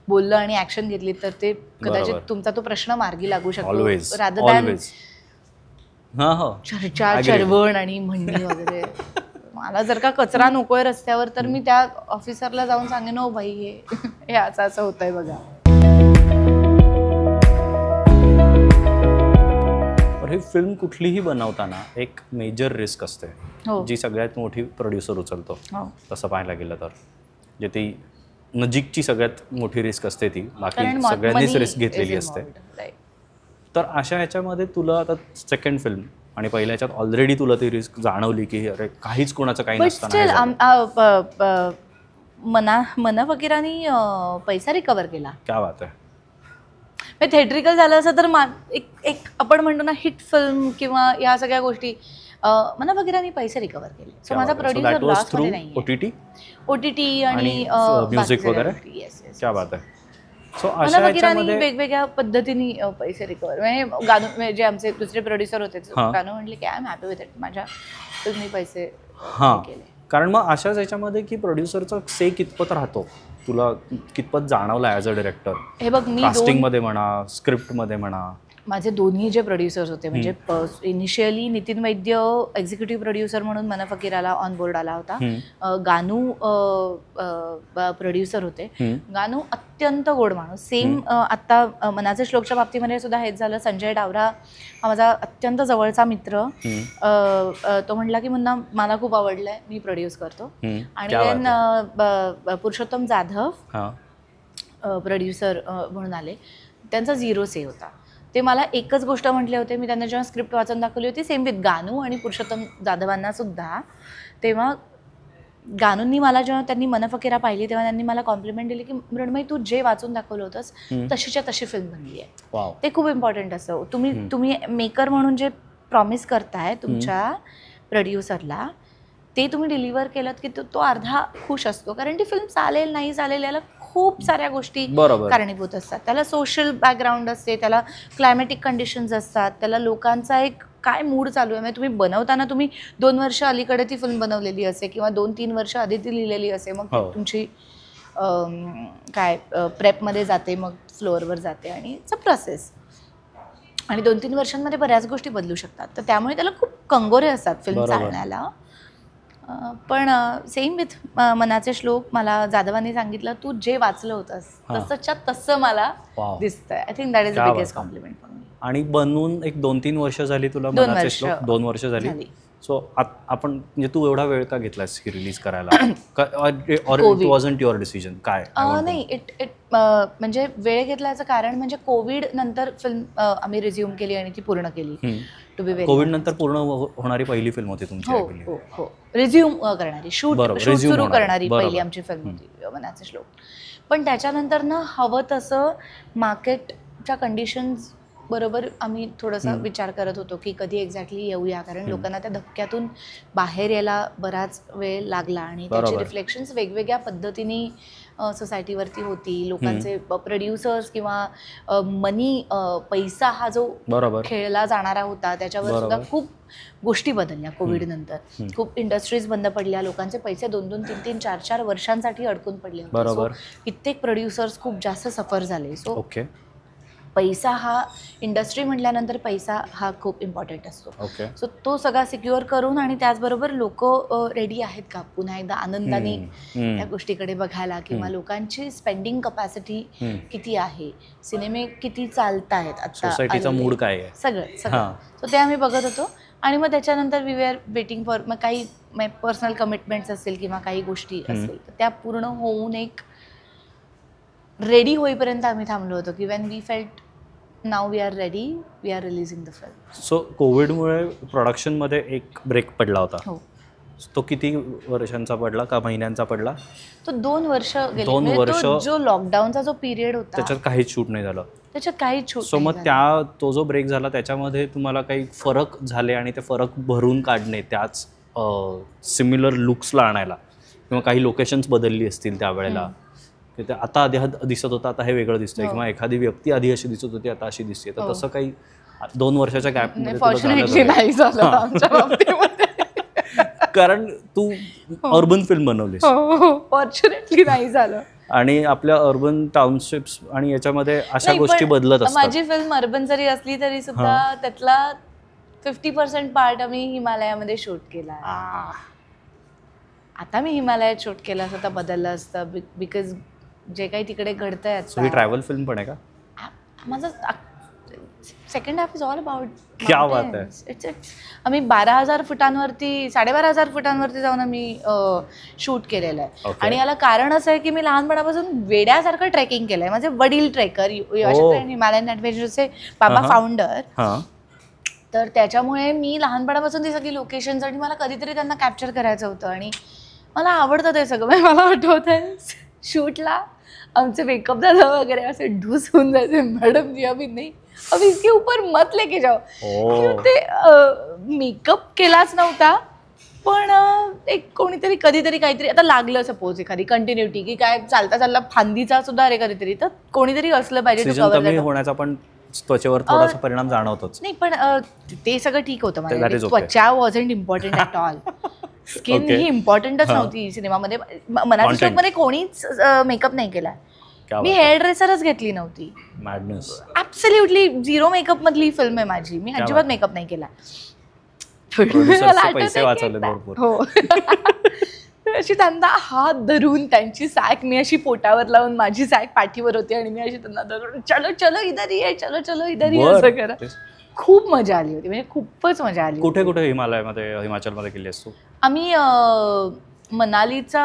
बोललं आणि ऍक्शन घेतली तर ते कदाचित तुमचा तो प्रश्न मार्गी लागू शकतो, रादर दॅन चर्चा, चरवण आणि म्हणणी वगैरे. मला जर का कचरा नकोय रस्त्यावर तर मी त्या ऑफिसरला जाऊन सांगेन, ओ भाई हे असं होतंय बघा. ही फिल्म कुठलीही बनवताना एक मेजर रिस्क असते, जी सगळ्यात मोठी प्रोड्युसर उचलतो. तसं पाहायला गेलं तर जे ती नजीकची सगळ्यात मोठी रिस्क असते ती, बाकी सगळ्यांनीच रिस्क घेतलेली असते. तर अशा ह्याच्यामध्ये तुला आता सेकंड फिल्म आणि पहिल्या ह्याच्यात ऑलरेडी तुला ती रिस्क जाणवली की अरे काहीच कोणाचं काही नसताना मना फकीरांनी पैसा रिकवर केला. क्या बात आहे. थिएट्रिकल झालं असं तर एक आपण म्हणतो ना हिट फिल्म किंवा या सगळ्या गोष्टी मना फकीरांनी पैसे रिकवर केले. सो माझा प्रोड्युसर लॉस मध्ये नाही. OTT आणि म्युझिक वगैरे. क्या बात आहे. मना फकीरांनी वेगवेगळ्या पद्धतीने पैसे रिकवर, म्हणजे गाणं जे आमचे दुसरे प्रोड्युसर होते गाणं म्हटले की I am happy with it, माझ्या फिल्मनी पैसे केले. कारण मग अशाच याच्यामध्ये की प्रोड्युसरचा से कितपत राहतो तुला कितपत जाणवला ॲज अ डिरेक्टर? हे बघ, मी कास्टिंग मध्ये म्हणा, स्क्रिप्ट मध्ये म्हणा, माझे दोन्ही जे प्रोड्युसर्स होते, म्हणजे इनिशियली नितीन वैद्य एक्झिक्युटिव्ह प्रोड्युसर म्हणून मना फकीराला ऑन बोर्ड आला होता. गानू प्रोड्युसर होते. गानू अत्यंत गोड माणूस. सेम आता मनाचे श्लोकच्या बाबतीमध्ये सुद्धा हेच झालं. संजय डावरा हा माझा अत्यंत जवळचा मित्र. तो म्हटला की मुन्ना मला खूप आवडलंय, मी प्रोड्यूस करतो. आणि देन पुरुषोत्तम जाधव प्रोड्युसर म्हणून आले. त्यांचा 0 से होता. ते मला एकच गोष्ट म्हटले होते, मी त्यांना जेव्हा स्क्रिप्ट वाचून दाखवली होती, सेम विथ गानू आणि पुरुषोत्तम जाधवांना सुद्धा, तेव्हा गानूंनी मला जेव्हा त्यांनी मन फकीरा पाहिली तेव्हा त्यांनी मला कॉम्प्लिमेंट दिली की मृण्मयी तू जे वाचून दाखवलं होतंस तशीच्या तशी फिल्म बनली आहे. ते खूप इम्पॉर्टंट असतं. तुम्ही मेकर म्हणून जे प्रॉमिस करताय तुमच्या प्रोड्युसरला ते तुम्ही डिलिव्हर केलं की तो अर्धा खुश असतो, कारण ती फिल्म चालेल नाही चालेल याला खूप साऱ्या गोष्टी कारणीभूत असतात. त्याला सोशल बॅकग्राऊंड असते, त्याला क्लायमॅटिक कंडिशन्स असतात, त्याला लोकांचा एक काय मूड चालू आहे. म्हणजे तुम्ही बनवताना तुम्ही 2 वर्ष अलीकडे ती फिल्म बनवलेली असे किंवा 2-3 वर्ष आधी ती लिहिलेली असे, मग तुमची काय प्रेपमध्ये जाते, मग फ्लोअरवर जाते आणि इट्स अ प्रोसेस. आणि 2-3 वर्षांमध्ये बऱ्याच गोष्टी बदलू शकतात. तर त्यामुळे त्याला खूप कंगोरे असतात फिल्म चालण्याला. पण सेम विथ मनाचे श्लोक, मला जाधवांनी सांगितलं तू जे वाचलं होतंस तसंच्या तसं मला दिसतंय. I think that is the biggest compliment for me. आणि बनवून एक 2-3 वर्ष झाली तुला मनाचे श्लोक? 2 वर्ष झाली. सो आपण म्हणजे तू एवढा वेळ का घेतलास की रिलीज करायला? Or it wasn't your decision? काय नाही, इट म्हणजे वेळ घेतल्याचं कारण म्हणजे कोविड नंतर फिल्म आम्ही रिझ्यूम केली आणि ती पूर्ण केली. टू बी व्हेरी, कोविड नंतर पूर्ण होणारी पहिली फिल्म होती तुमची? हो, रिझ्यूम करणारी, शूट सुरू करणारी पहिली आमची फिल्म होती मनाचे श्लोक. पण त्याच्यानंतर ना हवं तसं मार्केटच्या कंडिशन्स बरोबर आम्ही थोडासा विचार करत होतो की कधी एक्झॅक्टली येऊया, कारण लोकांना त्या धक्क्यातून बाहेर यायला बराच वेळ लागला आणि त्याची रिफ्लेक्शन्स वेगवेगळ्या पद्धतीने सोसायटीवरती होती. लोकांचे प्रोड्युसर्स किंवा मनी, पैसा हा जो खेळला जाणारा होता त्याच्यावर सुद्धा खूप गोष्टी बदलल्या कोविड नंतर. खूप इंडस्ट्रीज बंद पडल्या, लोकांचे पैसे 2-2, 3-3, 4-4 वर्षांसाठी अडकून पडले होते. कित्येक प्रोड्युसर्स खूप जास्त सफर झाले. सो पैसा हा इंडस्ट्री म्हटल्यानंतर पैसा हा खूप इम्पॉर्टंट असतो. सो तो सगळा सिक्युअर करून आणि त्याचबरोबर लोक रेडी आहेत का पुन्हा एकदा आनंदाने त्या गोष्टीकडे बघायला, किंवा लोकांची स्पेंडिंग कपॅसिटी किती आहे, सिनेमे किती चालत आहेत आता, सोसायटीचा मूड काय आहे, सगळं. सो ते आम्ही बघत होतो. आणि मग त्याच्यानंतर वी आर वेटिंग फॉर, मग काही पर्सनल कमिटमेंट्स असतील किंवा काही गोष्टी असतील तर त्या पूर्ण होऊन एक रेडी होईपर्यंत आम्ही थांबलो होतो की when we felt now we are ready, we are releasing the film. So कोविडमुळे प्रोडक्शनमध्ये एक ब्रेक पडला होता. तो किती वर्षांचा पडला का महिन्यांचा पडला? तो 2 वर्ष गेले. 2 वर्ष जो लॉकडाऊनचा जो पिरियड होता त्याच्यात काहीच शूट नाही झालं. त्याच्यात काहीच शूट. सो मग तो जो ब्रेक झाला त्याच्यामध्ये तुम्हाला काही फरक झाले आणि ते फरक भरून काढणे, त्याच सिमिलर लुक्सला आणायला, किंवा काही लोकेशन्स बदलली असतील त्यावेळेला, आता आधी दिसत होतं आता हे वेगळं दिसतंय, किंवा एखादी व्यक्ती आधी अशी दिसत होती आता अशी दिसते, तर तसं काही 2 वर्षाच्या गॅपमध्ये फॉर्च्युनेटली नाही झालं आमच्या बाबतीमध्ये. कारण तू अर्बन फिल्म बनवलीस. फॉर्च्युनेटली नाही झालं. आणि आपल्या अर्बन टाउनशिप्स आणि याच्यामध्ये अशा गोष्टी बदलत असतात. माझी फिल्म अर्बन जरी असली तरी सुद्धा त्यातला 50% पार्ट आम्ही हिमालयामध्ये शूट केला. आता मी हिमालयात शूट केलं असतं तर बदललं असतं, बिकॉज जे काही तिकडे घडतंय आता. ही ट्रॅव्हल फिल्म पण आहे का? माझं second half is all about. क्या बात आहे. आम्ही 12,000 फुटांवरती 12,500 फुटांवरती जाऊन आम्ही शूट केलेलं आहे. आणि याला कारण असं आहे की मी लहानपणापासून वेड्यासारखं ट्रेकिंग केलंय. माझे वडील ट्रेकर, हिमालयन ॲडव्हेंचरचे बाबा फाउंडर. तर त्याच्यामुळे मी लहानपणापासून ती सगळी लोकेशन्स आणि मला कधीतरी त्यांना कॅप्चर करायचं होतं आणि मला आवडतं ते सगळं. मला आठवत आहे शूटला आमचे मेकअप दादा वगैरे असे ढूस होऊन जायचे, मॅडम जी अभी नहीं, अभी इसके ऊपर मत लेके जाओ. ते मेकअप केलाच नव्हता, पण एक कोणीतरी कधीतरी काहीतरी आता लागलं, सपोज एखादी कंटिन्युटी की काय चालता चालला फांदीचा सुद्धा अरे कधीतरी, तर कोणीतरी असलं पाहिजे. होण्याचा पण त्वचेवर थोडासा परिणाम जाणवतोच. नाही पण ते सगळं ठीक होतं मला. त्वचा wasn't important at all. Skin ही इम्पॉर्टंटच नव्हती सिनेमामध्ये. मनाच्या श्लोकमध्ये कोणीच मेकअप नाही केला. मी हेअर ड्रेसरच घेतली नव्हती. ऍब्सोल्युटली 0 मेकअप मधली फिल्म आहे माझी. मी अजिबात मेकअप नाही केला. हो. अशी त्यांना हात धरून त्यांची सॅक मी अशी पोटावर लावून, माझी सॅक पाठीवर होती आणि मी अशी त्यांना धरून चलो चलो इधर ये, चलो चलो इधर ये असं करा. खूप मजा आली होती, म्हणजे खूपच मजा आली. कुठे कुठे हिमाचलमध्ये केली असतो? आम्ही मनालीचा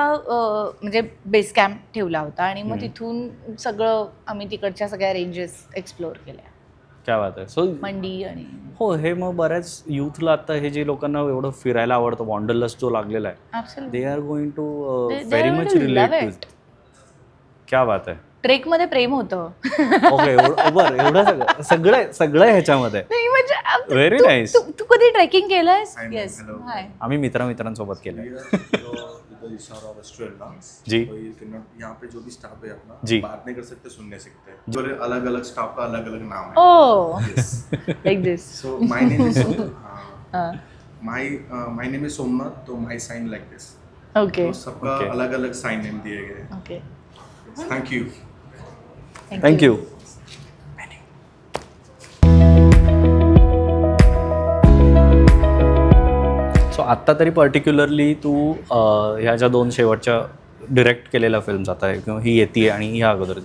म्हणजे बेस कॅम्प ठेवला होता आणि मग तिथून सगळं आम्ही तिकडच्या सगळ्या रेंजेस एक्सप्लोअर केल्या. क्या बात आहे. सो मंडी आणि हो, हे मग बऱ्याच युथला आता हे जे लोकांना एवढं फिरायला आवडतं, वॉन्डरलस्ट जो लागलेला आहे, they are going to very much relate to it. क्या बात आहे. ट्रेकमध्ये प्रेम होतं. ओके, बरं, एवढं सगळं सगळं ह्याच्यामध्ये. नाही म्हणजे व्हेरी नाईस. तू कधी ट्रेकिंग केलंयस? येस. हाय. आम्ही मित्रांसोबत केलं जी. यहाँ पे जो भी स्टाफ है अपना जी. बात नहीं कर सकते, सुन नहीं सकते, जो अलग अलग स्टाफ का अलग अलग नाम है. Oh, like this. So my name is my name is Somnath. तो my sign like this. Okay. तो सबका Okay. अलग अलग साइन नेम दिए गए. Okay. Thank you. Thank you. So आत्ता तरी पर्टिक्युलरली तू ह्या ज्या 2 शेवटच्या डिरेक्ट केलेल्या फिल्म्स आता आहे किंवा ही येते आणि ह्या अगोदर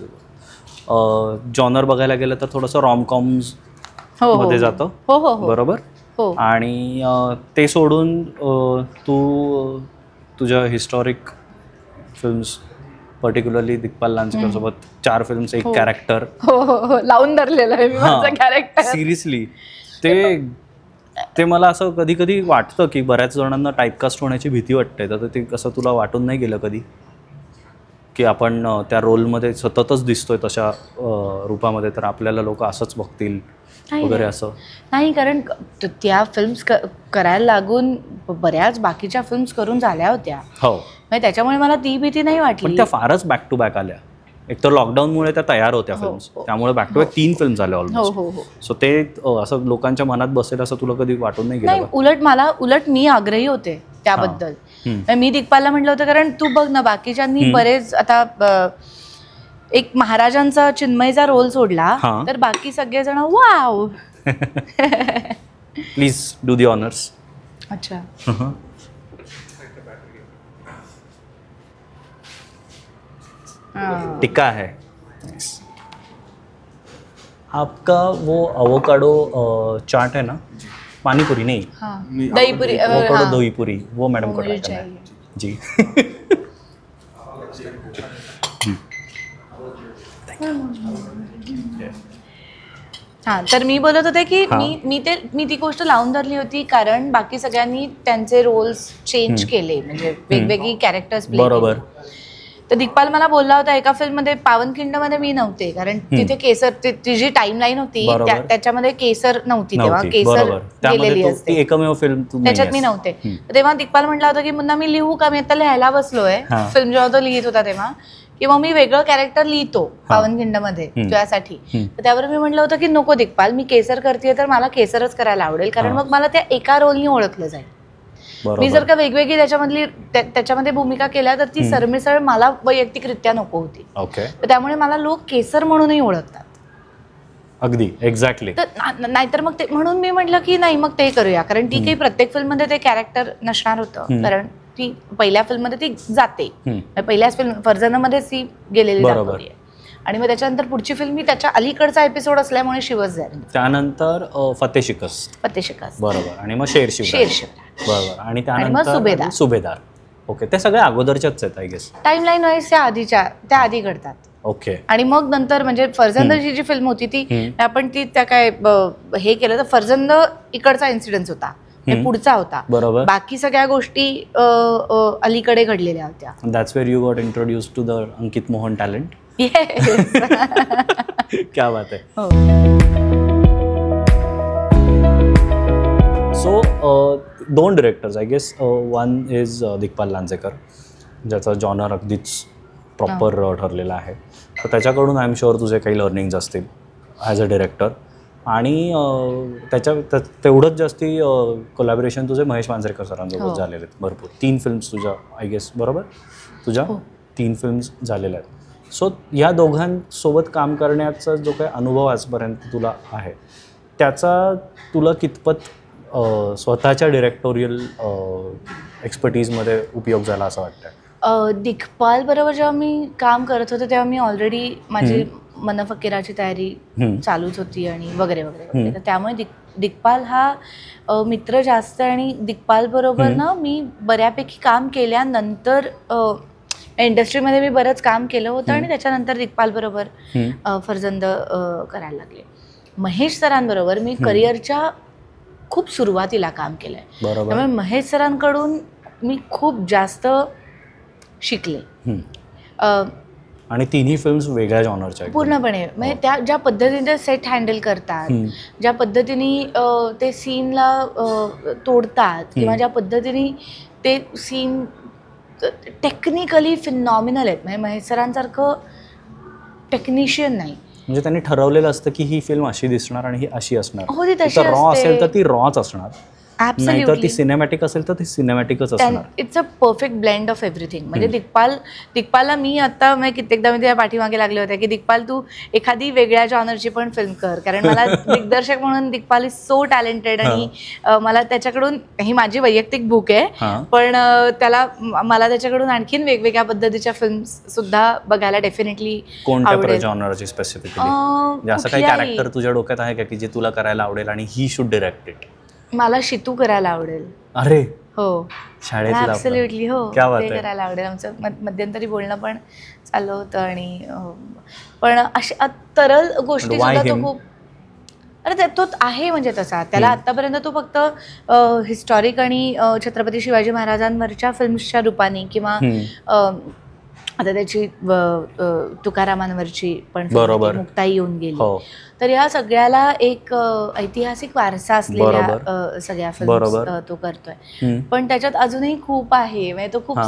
जॉनर बघायला गेलं तर थोडंसं रॉमकॉम्स मध्ये जातं. हो हो हो. बरोबर. हो. आणि ते सोडून तू तुझ्या historic films particularly Digpal Lanjekar सोबत 4 फिल्म्स, 1 कॅरेक्टर. हो हो हो. लावून धरलेलं आहे मी माझं कॅरेक्टर. सिरियसली ते मला असं कधी कधी वाटतं की बऱ्याच जणांना टाईपकास्ट होण्याची भीती वाटते. तर ते कसं तुला वाटून नाही गेलं कधी की आपण त्या रोलमध्ये सततच दिसतोय तशा रूपामध्ये, तर आपल्याला लोक असंच बघतील वगैरे असं? नाही, कारण त्या फिल्म्स करायला लागून बऱ्याच बाकीच्या फिल्म्स करून झाल्या होत्या. हो. म्हणजे त्याच्यामुळे मला ती भीती नाही पण वाटली. त्या फारच बॅक टू बॅक आल्या. एक तर लॉकडाऊनमुळे त्या तयार होत्या फिल्म्स, त्यामुळे बॅक टू बॅक 3 फिल्म झाल्या हो ऑलमोस्ट. हो हो. सो ते असं लोकांच्या मनात बसेल असं तुला कधी वाटून नाही नाही, गेलं? उलट मी आग्रही होते त्याबद्दल. मी दिग्पालला म्हटलं होतं, कारण तू बघ ना, बाकीच्यांनी बरेच आता एक महाराजांचा चिन्मयचा रोल सोडला तर बाकी सगळेजण wow. Please do the honours. अच्छा. टिक्का है आपका. वो अवोकाडो चाट है ना, पानीपुरी नहीं, दहीपुरी. अवोकाडो दहीपुरी, वो मैडम को ट्राई करना है जी. हां, तर मी बोलत होते की मी ती गोष्ट लावून धरली होती, कारण बाकी सगळ्यांनी त्यांचे रोल्स चेंज केले, म्हणजे वेगवेगळी कॅरेक्टर्स प्ले. बरोबर. तर दिग्पाल मला बोलला होता एका फिल्ममध्ये, पावनखिंडमध्ये मी नव्हते, कारण तिथे केसर, ती जी टाइमलाईन होती त्याच्यामध्ये केसर नव्हती तेव्हा, केसर गेलेली असते, एकमेव फिल्म त्याच्यात मी नव्हते. तेव्हा दिग्पाल म्हटला होता की मुन्ना मी लिहू का, मी आता लिहायला बसलोय. फिल्म जेव्हा तो लिहित होता तेव्हा, की मग मी वेगळं कॅरेक्टर लिहितो पावनखिंडमध्ये तुझ्यासाठी. तर त्यावर मी म्हटलं होतं की नको दिग्पाल, मी केसर करते तर मला केसरच करायला आवडेल, कारण मग मला त्या एका रोलनी ओळखलं जाईल. मी जर का वेगवेगळी त्याच्यामध्ये भूमिका केल्या तर ती सरमिसळ मला वैयक्तिकरित्या नको होती. तर त्यामुळे मला लोक केसर म्हणूनही ओळखतात. अगदी एक्झॅक्टली. तर नाहीतर मग ते, म्हणून मी म्हटलं की नाही मग ते करूया, कारण ती काही प्रत्येक फिल्ममध्ये ते कॅरेक्टर नसणार होतं, कारण ती पहिल्या फिल्ममध्ये ती जाते, पहिल्याच फिल्म फरजानामध्येच ती गेलेली दाखवली आहे. आणि मग त्याच्यानंतर पुढची फिल्म मी त्याच्या अलीकडचा एपिसोड असल्यामुळे शिवच जाईल. त्यानंतर फतेह शिकस्त. बरोबर. आणि मग शेर शिवराज. बरोबर. आणि त्यानंतर सुभेदार. ओके. ते सगळे अगोदरच्याच आहेत आय गेस. टाइमलाईन वाईज त्या आधी घडतात. ओके. आणि मग नंतर म्हणजे फरजंदची जी फिल्म होती ती आपण ती त्या काय हे केलं तर फरजंद इकडचा इन्सिडेन्स होता, पुढचा होता. बरोबर. बाकी सगळ्या गोष्टी अलीकडे घडलेल्या होत्या. That's where you got introduce to the Ankit Mohan talent. क्या बात आहे. So 2 directors I guess. One is Digpal Lanjekar, ज्याचा जॉनर अगदीच प्रॉपर ठरलेला आहे. तर त्याच्याकडून आय एम शुअर तुझे काही लर्निंग्ज असतील ॲज अ डिरेक्टर. आणि तेवढंच जास्ती कोलॅबोरेशन तुझे महेश मांजरेकर सरांसोबत झालेले आहेत भरपूर. 3 फिल्म्स तुझ्या आय गेस. बरोबर. तुझ्या 3 फिल्म्स झालेल्या आहेत. सो या दोघांसोबत काम करण्याचा जो काही अनुभव आजपर्यंत तुला आहे, त्याचा तुला कितपत स्वतःच्या डिरेक्टोरियल एक्सपर्टीजमध्ये उपयोग झाला असं वाटतं? दिग्पाल बरोबर जेव्हा मी काम करत होते तेव्हा मी ऑलरेडी माझी मनफकिराची तयारी चालूच होती आणि वगैरे वगैरे. तर त्यामुळे दिग्पाल हा मित्र जास्त, आणि दिग्पाल बरोबर ना मी बऱ्यापैकी काम केल्यानंतर इंडस्ट्रीमध्ये मी बरंच काम केलं होतं, आणि त्याच्यानंतर दिग्पाल बरोबर फरजंद करायला लागले. महेश सरांबरोबर मी करिअरच्या खूप सुरुवातीला काम केलंय, त्यामुळे महेश सरांकडून मी खूप जास्त शिकले. आणि तिन्ही फिल्म्स वेगळ्या जॉनरच्या आहेत पूर्णपणे. म्हणजे त्या ज्या पद्धतीने सेट हँडल करतात, ज्या पद्धतीने ते सीनला तोडतात, किंवा ज्या पद्धतीने ते सीन टेक्निकली फिनॉमिनल आहेत. म्हणजे महेश सरांसारखं टेक्निशियन नाही. म्हणजे त्यांनी ठरवलेलं असतं की ही फिल्म अशी दिसणार आणि ही अशी असणार. हो, ती तशी रॉ असते. असेल तर ती रॉच असणार, नाही तर ती ॲब्सोल्युटली. सिनेमॅटिक असेल तर ती सिनेमॅटिकच असणार. It's a perfect blend of everything. म्हणजे दिग्पालला मी आता म्हणजे कित्येकदा मी त्या पाठीमागे लागले होते की दिग्पाल तू एखादी वेगळ्या जॉनरची पण फिल्म कर, कारण मला दिग्दर्शक म्हणून दिग्पाल इज सो टॅलेंटेड. आणि मला त्याच्याकडून, ही माझी वैयक्तिक बुक आहे, पण मला त्याच्याकडून आणखीन वेगवेगळ्या पद्धतीच्या फिल्म सुद्धा बघायला डेफिनेटली कोणत्या जॉनरची स्पेसिफिकली? असं काही कॅरेक्टर तुझ्या डोक्यात आहे का की जे तुला करायला आवडेल आणि ही शुड डायरेक्ट इट? मला शितू करायला आवडेल. अरे हो, शाळेतला ॲब्सोल्युटली. हो, क्या बात ते आहे. करायला आवडेल. आमचं मध्यंतरी बोलणं पण चाललं होतं. आणि पण अशा तरल गोष्टी Why सुद्धा तो him? खूप, अरे तो आहे म्हणजे तसा. त्याला आतापर्यंत तो फक्त हिस्टॉरिक आणि छत्रपती शिवाजी महाराजांवरच्या फिल्म्सच्या रूपाने, किंवा आता त्याची तुकारामांवरची पण बरोबर. मुक्ताई येऊन गेली, हो. तर या सगळ्याला एक ऐतिहासिक वारसा असलेल्या सगळ्या फिल्म तो करतोय. पण त्याच्यात अजूनही खूप आहे. म्हणजे तो खूप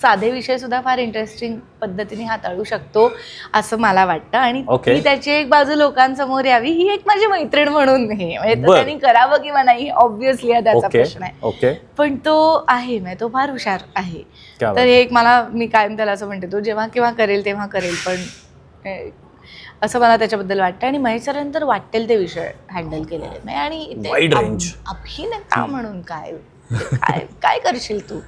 साधे विषय सुद्धा फार इंटरेस्टिंग पद्धतीने हाताळू शकतो असं मला वाटतं. आणि ती त्याची एक बाजू लोकांसमोर यावी, ही एक माझी मैत्रीण म्हणून हे, म्हणजे त्यांनी करावं किंवा नाही ऑब्व्हियसली त्याचा प्रश्न आहे. पण तो आहे, म्हणजे तो फार हुशार आहे. तर हे एक मी कायम त्याला असं म्हणते, तो जेव्हा केव्हा करेल तेव्हा करेल, पण असं मला त्याच्याबद्दल वाटतं. आणि महेश सरांनी तर वाटेल ते विषय हँडल केलेले. आणि अभिनेता म्हणून काय काय करशील तू?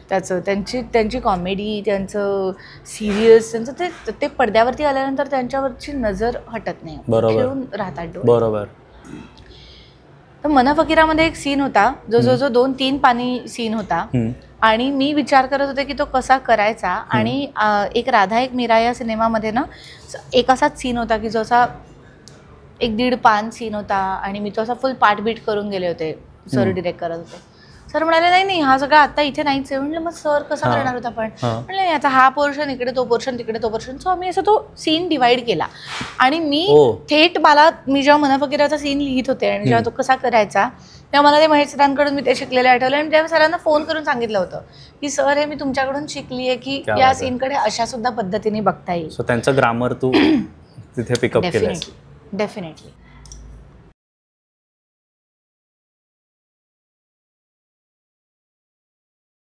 त्याचं त्यांची कॉमेडी, त्यांचं सिरियस, त्यांचं ते पडद्यावरती आल्यानंतर त्यांच्यावरची नजर हटत नाही, खेळून राहतात डोळे. बरोबर. तर मना फकीरामध्ये एक सीन होता, जो 2-3 पानी सीन होता, आणि मी विचार करत होते की तो कसा करायचा. आणि एक राधा एक मीरा या सिनेमामध्ये ना एक असाच सीन होता की जो असा 1-1.5 पान सीन होता, आणि मी तो असा फुल पाठबीट करून गेले होते. सर डिरेक्ट करत होते. सर म्हणाले नाही हा सगळा आता इथे नाहीच आहे. म्हणलं मग सर कसा करणार होता? पण म्हणलं आता हा पोर्शन इकडे, तो पोर्शन तिकडे, तो पोर्शन. सो आम्ही असं तो सीन डिवाइड केला. आणि मी थेट मी जेव्हा मना फकीराचा सीन लिहित होते आणि जेव्हा तो कसा करायचा, तेव्हा मला ते महेश सरांकडून मी ते शिकलेले आठवलं. आणि तेव्हा सरांना फोन करून सांगितलं होतं की सर हे मी तुमच्याकडून शिकली आहे की या सीनकडे अशा सुद्धा पद्धतीने बघता येईल. सो त्यांचं ग्रामर तू तिथे पिकअप केलं? डेफिनेटली.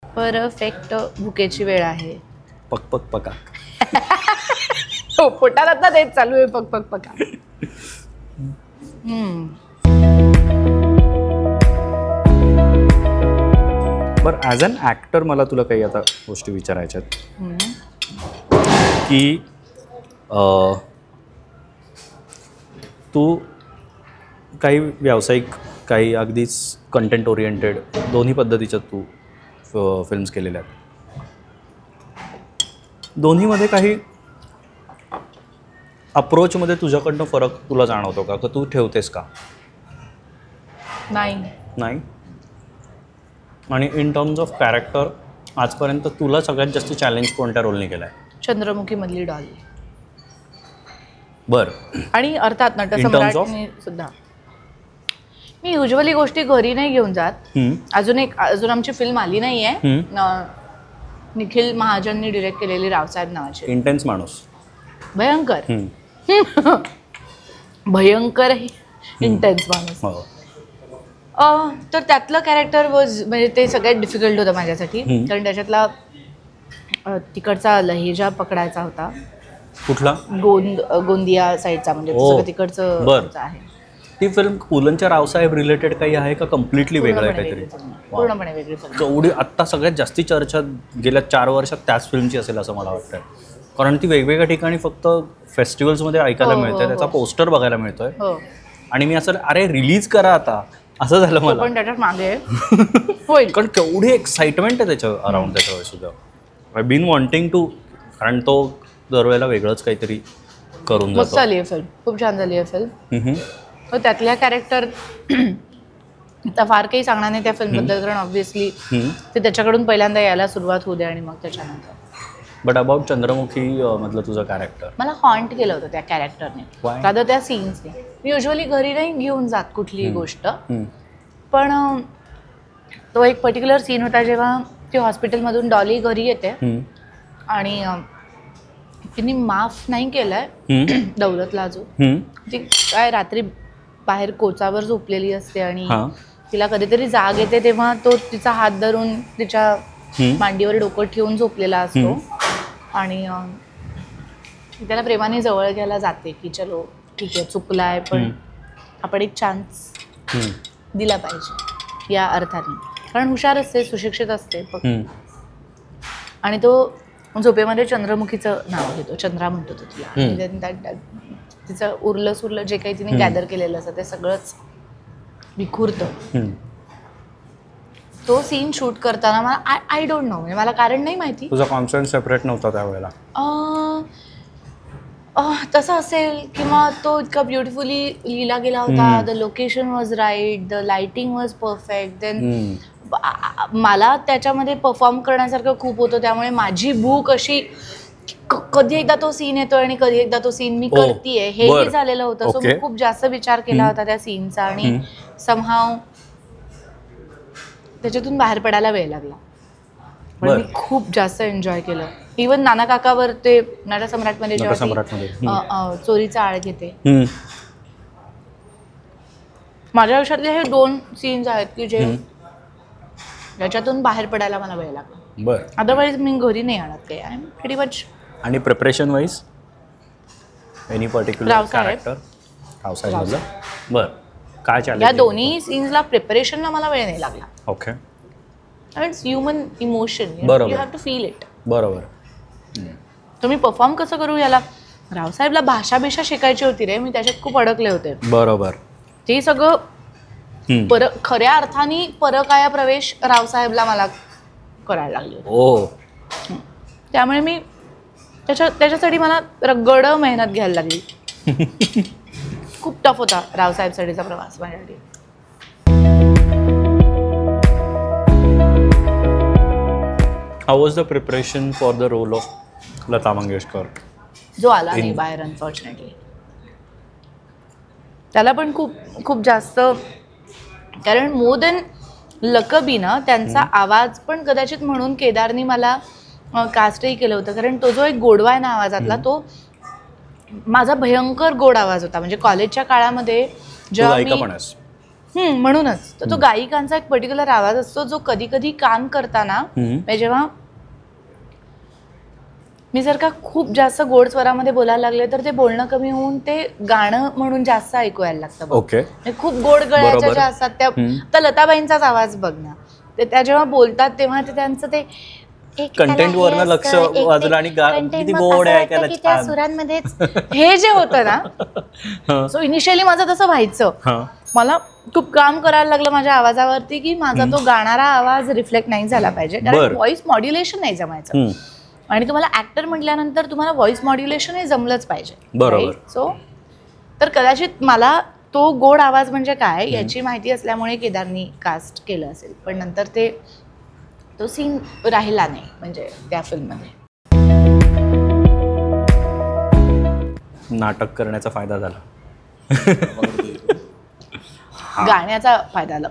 परफेक्ट भुकेची वेळ आहे. पक पक पका. हो, पोटात आता तेच चालू आहे, पक पक पका. बरं, ॲज अन ॲक्टर मला तुला काही आता गोष्टी विचारायच्या आहेत की तू काही व्यावसायिक, काही अगदीच कंटेंट ओरिएंटेड, दोन्ही पद्धतीच्या तू फिल्म्स केलेल्या आहेत. दोन्हीमध्ये काही अप्रोचमध्ये तुझ्याकडनं फरक तुला जाणवतो का तू ठेवतेस का? नाही. आणि इन टर्म्स ऑफ कॅरेक्टर आजपर्यंत तुला सगळ्यात जास्त चॅलेंज कोणत्या रोलने केला आहे? चंद्रमुखी मधली डॉल. बरं. आणि अर्थात नटसम्राटने सुद्धा. मी युजली गोष्टी घरी नाही घेऊन जात. अजून आमची फिल्म आली नाही आहे, निखिल महाजननी डिरेक्ट केलेली, रावसाहेब नावाची. इंटेन्स माणूस, भयंकर भयंकर इंटेन्स माणूस. तर त्यातलं कॅरेक्टर म्हणजे ते सगळ्यात डिफिकल्ट होतं माझ्यासाठी, कारण त्याच्यातला तिकडचा लहेजा पकडायचा होता. कुठला? गोंदिया साईडचा, म्हणजे सगळं तिकडचं आहे. ती फिल्म पुलंच्या रावसाहेब रिलेटेड काही आहे का कम्प्लिटली वेगळं आहे काहीतरी? पूर्णपणे वेगळी. एवढी आत्ता सगळ्यात जास्ती चर्चा गेल्या 4 वर्षात त्याच फिल्मची असेल असं मला वाटतं, कारण ती वेगवेगळ्या ठिकाणी फक्त फेस्टिवल्समध्ये ऐकायला मिळते, त्याचा पोस्टर बघायला मिळतोय. आणि मी असं अरे रिलीज करा आता असं झालं मला. पण त्याच्यात मागे होईल, कारण केवढी एक्साइटमेंट आहे त्याच्या अराउंड त्याच्यावर सुद्धा. आय बीन वॉन्टिंग टू, कारण तो दरवेळेला वेगळंच काहीतरी करून जातो. झाली आहे फिल्म, खूप छान झाली आहे फिल्म. त्यातल्या कॅरेक्टर आता फार काही सांगणार नाही त्या फिल्मबद्दल, कारण ऑब्व्हियसली ते त्याच्याकडून पहिल्यांदा यायला सुरुवात होऊ दे आणि मग त्याच्यानंतर. बट अबाउट चंद्रमुखी मधलं तुझं कॅरेक्टर मला हॉन्ट केलं होतं त्या कॅरेक्टरने, Why? रादर त्या सीन्सने. मी युजली घरी नाही घेऊन जात कुठलीही गोष्ट, पण तो एक पर्टिक्युलर सीन होता जेव्हा ती हॉस्पिटलमधून डॉली घरी येते आणि तिने माफ नाही केलंय दौलतला अजून. ती काय रात्री बाहेर कोचावर झोपलेली असते आणि तिला कधीतरी जाग येते तेव्हा तो तिचा हात धरून तिच्या मांडीवर डोकं ठेवून झोपलेला असतो आणि त्याला प्रेमाने जवळ घ्यायला जाते की चलो ठीक आहे चुकलाय पण आपण एक चान्स दिला पाहिजे या अर्थाने, कारण हुशार असते, सुशिक्षित असते. आणि तो झोपेमध्ये चंद्रमुखीचं नाव घेतो, चंद्रा म्हणतो तो तिला. तिचं उरलं सुरलं जे काही तिने गॅदर केलेलं असतं ते सगळंच विखुरतं. तो सीन शूट करताना मला आय डोंट नो, म्हणजे मला कारण नाही माहिती. तुझा कॉन्फिडन्स सेपरेट नव्हता त्यावेळेला? तसं असेल किंवा तो इतका ब्युटिफुली लिहिला गेला होता. The location was right, the lighting was perfect. Then मला त्याच्यामध्ये परफॉर्म करण्यासारखं खूप होतं, त्यामुळे माझी भूक अशी कधी एकदा तो सीन येतोय आणि कधी एकदा तो सीन मी करतीये हेही झालेलं होतं. सो मी खूप जास्त विचार केला होता त्या सीनचा आणि समहाव त्याच्यातून बाहेर पडायला वेळ लागला. पण मी खूप जास्त एन्जॉय केलं. इवन नाना काकावर ते नटसम्राटमध्ये जेव्हा चोरीचा आळ घेते, माझ्या आयुष्यातले हे 2 सीन्स आहेत की जे याच्यातून बाहेर पडायला मला वेळ लागला. अदरवाईज मी घरी नाही आणत काही. I am pretty much. आणि preparation wise any particular character? Raosaheb. बरं, काय चालेल? या दोन्ही सीन्सला प्रिपरेशनला मला वेळ नाही लागला. Okay. It's human emotion, you have to feel it. बरोबर. तुम्ही परफॉर्म कसं करू याला? रावसाहेबला भाषा शिकायची होती रे, मी त्याच्यात खूप अडकले होते. बरोबर. ते सगळं खऱ्या अर्थाने परकाया प्रवेश रावसाहेबला मला करायला लागले. त्यामुळे मी त्याच्यासाठी मला रगड मेहनत घ्यायला लागली. खूप टफ होता रावसाहेबसाठीचा प्रवास माझ्यासाठी. How was the preparation for the role of Lata Mangeshkar? जो आला नाही बाहेर अनफॉर्च्युनेटली. त्याला पण खूप खूप जास्त, कारण मोर दॅन लकबी ना त्यांचा आवाज पण कदाचित म्हणून केदारनी मला कास्टही केलं होतं. कारण तो जो एक गोडवा आहे ना आवाजातला, तो माझा भयंकर गोड आवाज होता. म्हणजे कॉलेजच्या काळामध्ये जेव्हा मी म्हणूनच तर तो गायिकांचा एक पर्टिक्युलर आवाज असतो जो कधी कधी काम करताना, जेव्हा मी जर का खूप जास्त गोड स्वरामध्ये बोलायला लागले तर ते बोलणं कमी होऊन ते गाणं म्हणून जास्त ऐकू यायला लागतं. ओके. खूप गोड गळ्याच्या ज्या असतात त्या, तर लताबाईंचाच आवाज बघ ना, ते त्या जेव्हा बोलतात तेव्हा ते त्यांचं ते कंटेंट वरनं लक्ष वाजलं आणि किती गोड आहे ऐकायला छान सुरांमध्येच हे जे होतं ना. सो इनिशियली माझं तसं व्हायचं. मला खूप काम करायला लागलं माझ्या आवाजावरती की माझा तो गाणारा आवाज रिफ्लेक्ट नाही झाला पाहिजे, कारण व्हॉइस मॉड्युलेशन नाही जमायचं. आणि तुम्हाला ऍक्टर म्हटल्यानंतर तुम्हाला व्हॉइस मॉड्युलेशन हे जमलंच पाहिजे. बरोबर. सो तर कदाचित मला तो गोड आवाज म्हणजे काय याची माहिती असल्यामुळे केदारनी कास्ट केलं असेल, पण नंतर तो सीन राहिला नाही म्हणजे त्या फिल्ममध्ये. नाटक करण्याचा फायदा झाला, गाण्याचा फायदा झाला.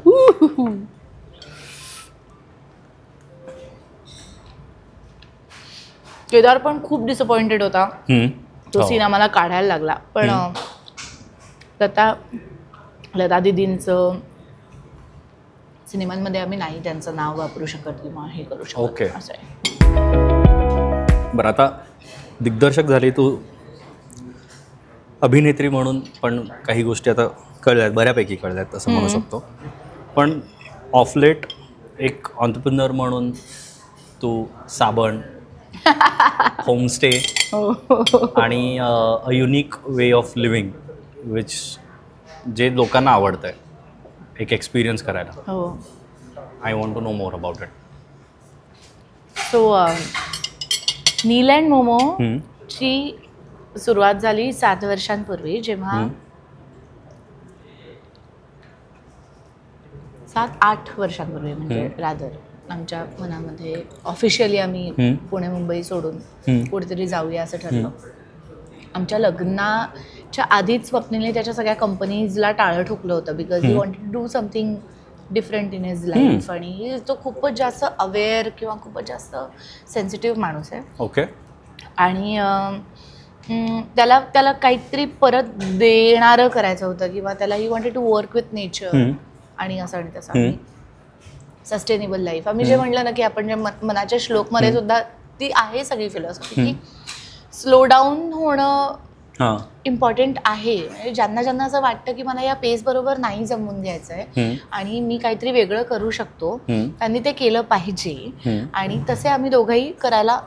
केदार पण खूप डिसअपॉइंटेड होता. तो सीन आम्हाला काढायला लागला, पण लता दिदींचं सिनेमांमध्ये आम्ही नाही त्यांचं नाव वापरू शकत किंवा हे करू शकत. ओके. असं आहे. बरं, आता दिग्दर्शक झाली तू, अभिनेत्री म्हणून पण काही गोष्टी आता कळल्यात, बऱ्यापैकी कळल्यात असं म्हणू शकतो. पण ऑफ लेट एक ऑन्टरप्रिनर म्हणून तू साबण, होमस्टे आणि a unique way of living which जे लोकांना आवडतं आहे एक एक्सपिरियन्स करायला. हो. I want to know more about it. So Neel and Momo ची सुरुवात झाली 7 वर्षांपूर्वी, जेव्हा 7-8 वर्षांपूर्वी म्हणजे रादर आमच्या मनामध्ये ऑफिशियली आम्ही पुणे मुंबई सोडून कुठेतरी जाऊया असं ठरलं. आमच्या लग्नाच्या आधीच स्वप्नीलने त्याच्या सगळ्या कंपनीजला टाळं ठोकलं होतं because he wanted to do something different in his life. आणि तो खूपच जास्त अवेअर किंवा खूपच जास्त सेन्सिटिव्ह माणूस आहे. ओके. आणि त्याला काहीतरी परत देणारं करायचं होतं किंवा त्याला he wanted to work with nature आणि असं आणि तसं सस्टेनेबल लाईफ. आम्ही जे म्हटलं ना की आपण जे मनाच्या श्लोकमध्ये सुद्धा ती आहे सगळी फिलॉसॉफी की स्लो डाऊन होणं इम्पॉर्टंट आहे. म्हणजे ज्यांना असं वाटतं की मला या पेस बरोबर नाही जमवून घ्यायचं आहे आणि मी काहीतरी वेगळं करू शकतो, त्यांनी ते केलं पाहिजे. आणि तसे आम्ही दोघंही करायला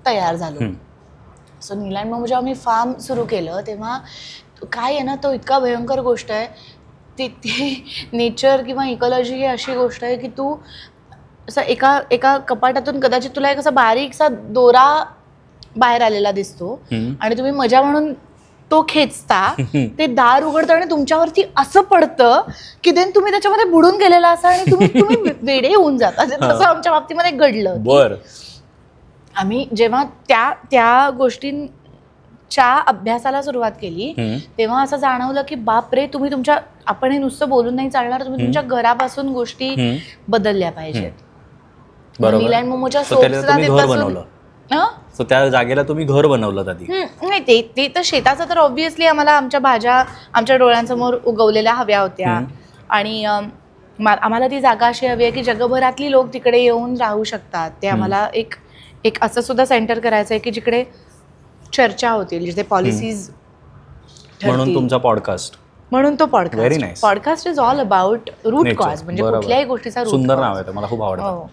तयार झालो. सो नीलांड मग जेव्हा आम्ही फार्म सुरू केलं तेव्हा काय आहे ना, तो इतका भयंकर गोष्ट आहे. ती नेचर किंवा इकॉलॉजी ही अशी गोष्ट आहे की तू असं एका कपाटातून कदाचित तुला एक असा बारीकसा दोरा बाहेर आलेला दिसतो आणि तुम्ही मजा म्हणून तो खेचता, ते दार उघडतं आणि तुमच्यावरती असं पडतं की देन तुम्ही त्याच्यामध्ये बुडून गेलेला असा आणि तुम्ही वेडे होऊन जाता. तसं आमच्या बाबतीमध्ये घडलं. बरं. आम्ही जेव्हा त्या गोष्टींच्या अभ्यासाला सुरुवात केली तेव्हा असं जाणवलं की बापरे, तुम्ही आपण हे नुसतं बोलून नाही चालणार, तुम्ही तुमच्या घरापासून गोष्टी बदलल्या पाहिजेत. नीलांड मोमोच्या सो त्या जागेला तुम्ही घर बनवलं आधी? नाही, ते तर शेताचं तर ऑब्व्हियसली आम्हाला आमच्या भाज्या आमच्या डोळ्यांसमोर उगवलेल्या हव्या होत्या. आणि आम्हाला ती जागा अशी हवी आहे की जगभरातली लोक तिकडे येऊन राहू शकतात. ते आम्हाला एक असं सुद्धा सेंटर करायचं आहे की जिकडे चर्चा होतील, जिथे पॉलिसीज. म्हणून तुमचा पॉडकास्ट. म्हणून तो podcast is all about root cause. म्हणजे कुठल्याही गोष्टीचा रूट. सुंदर नाव आहे, मला खूप आवडतं.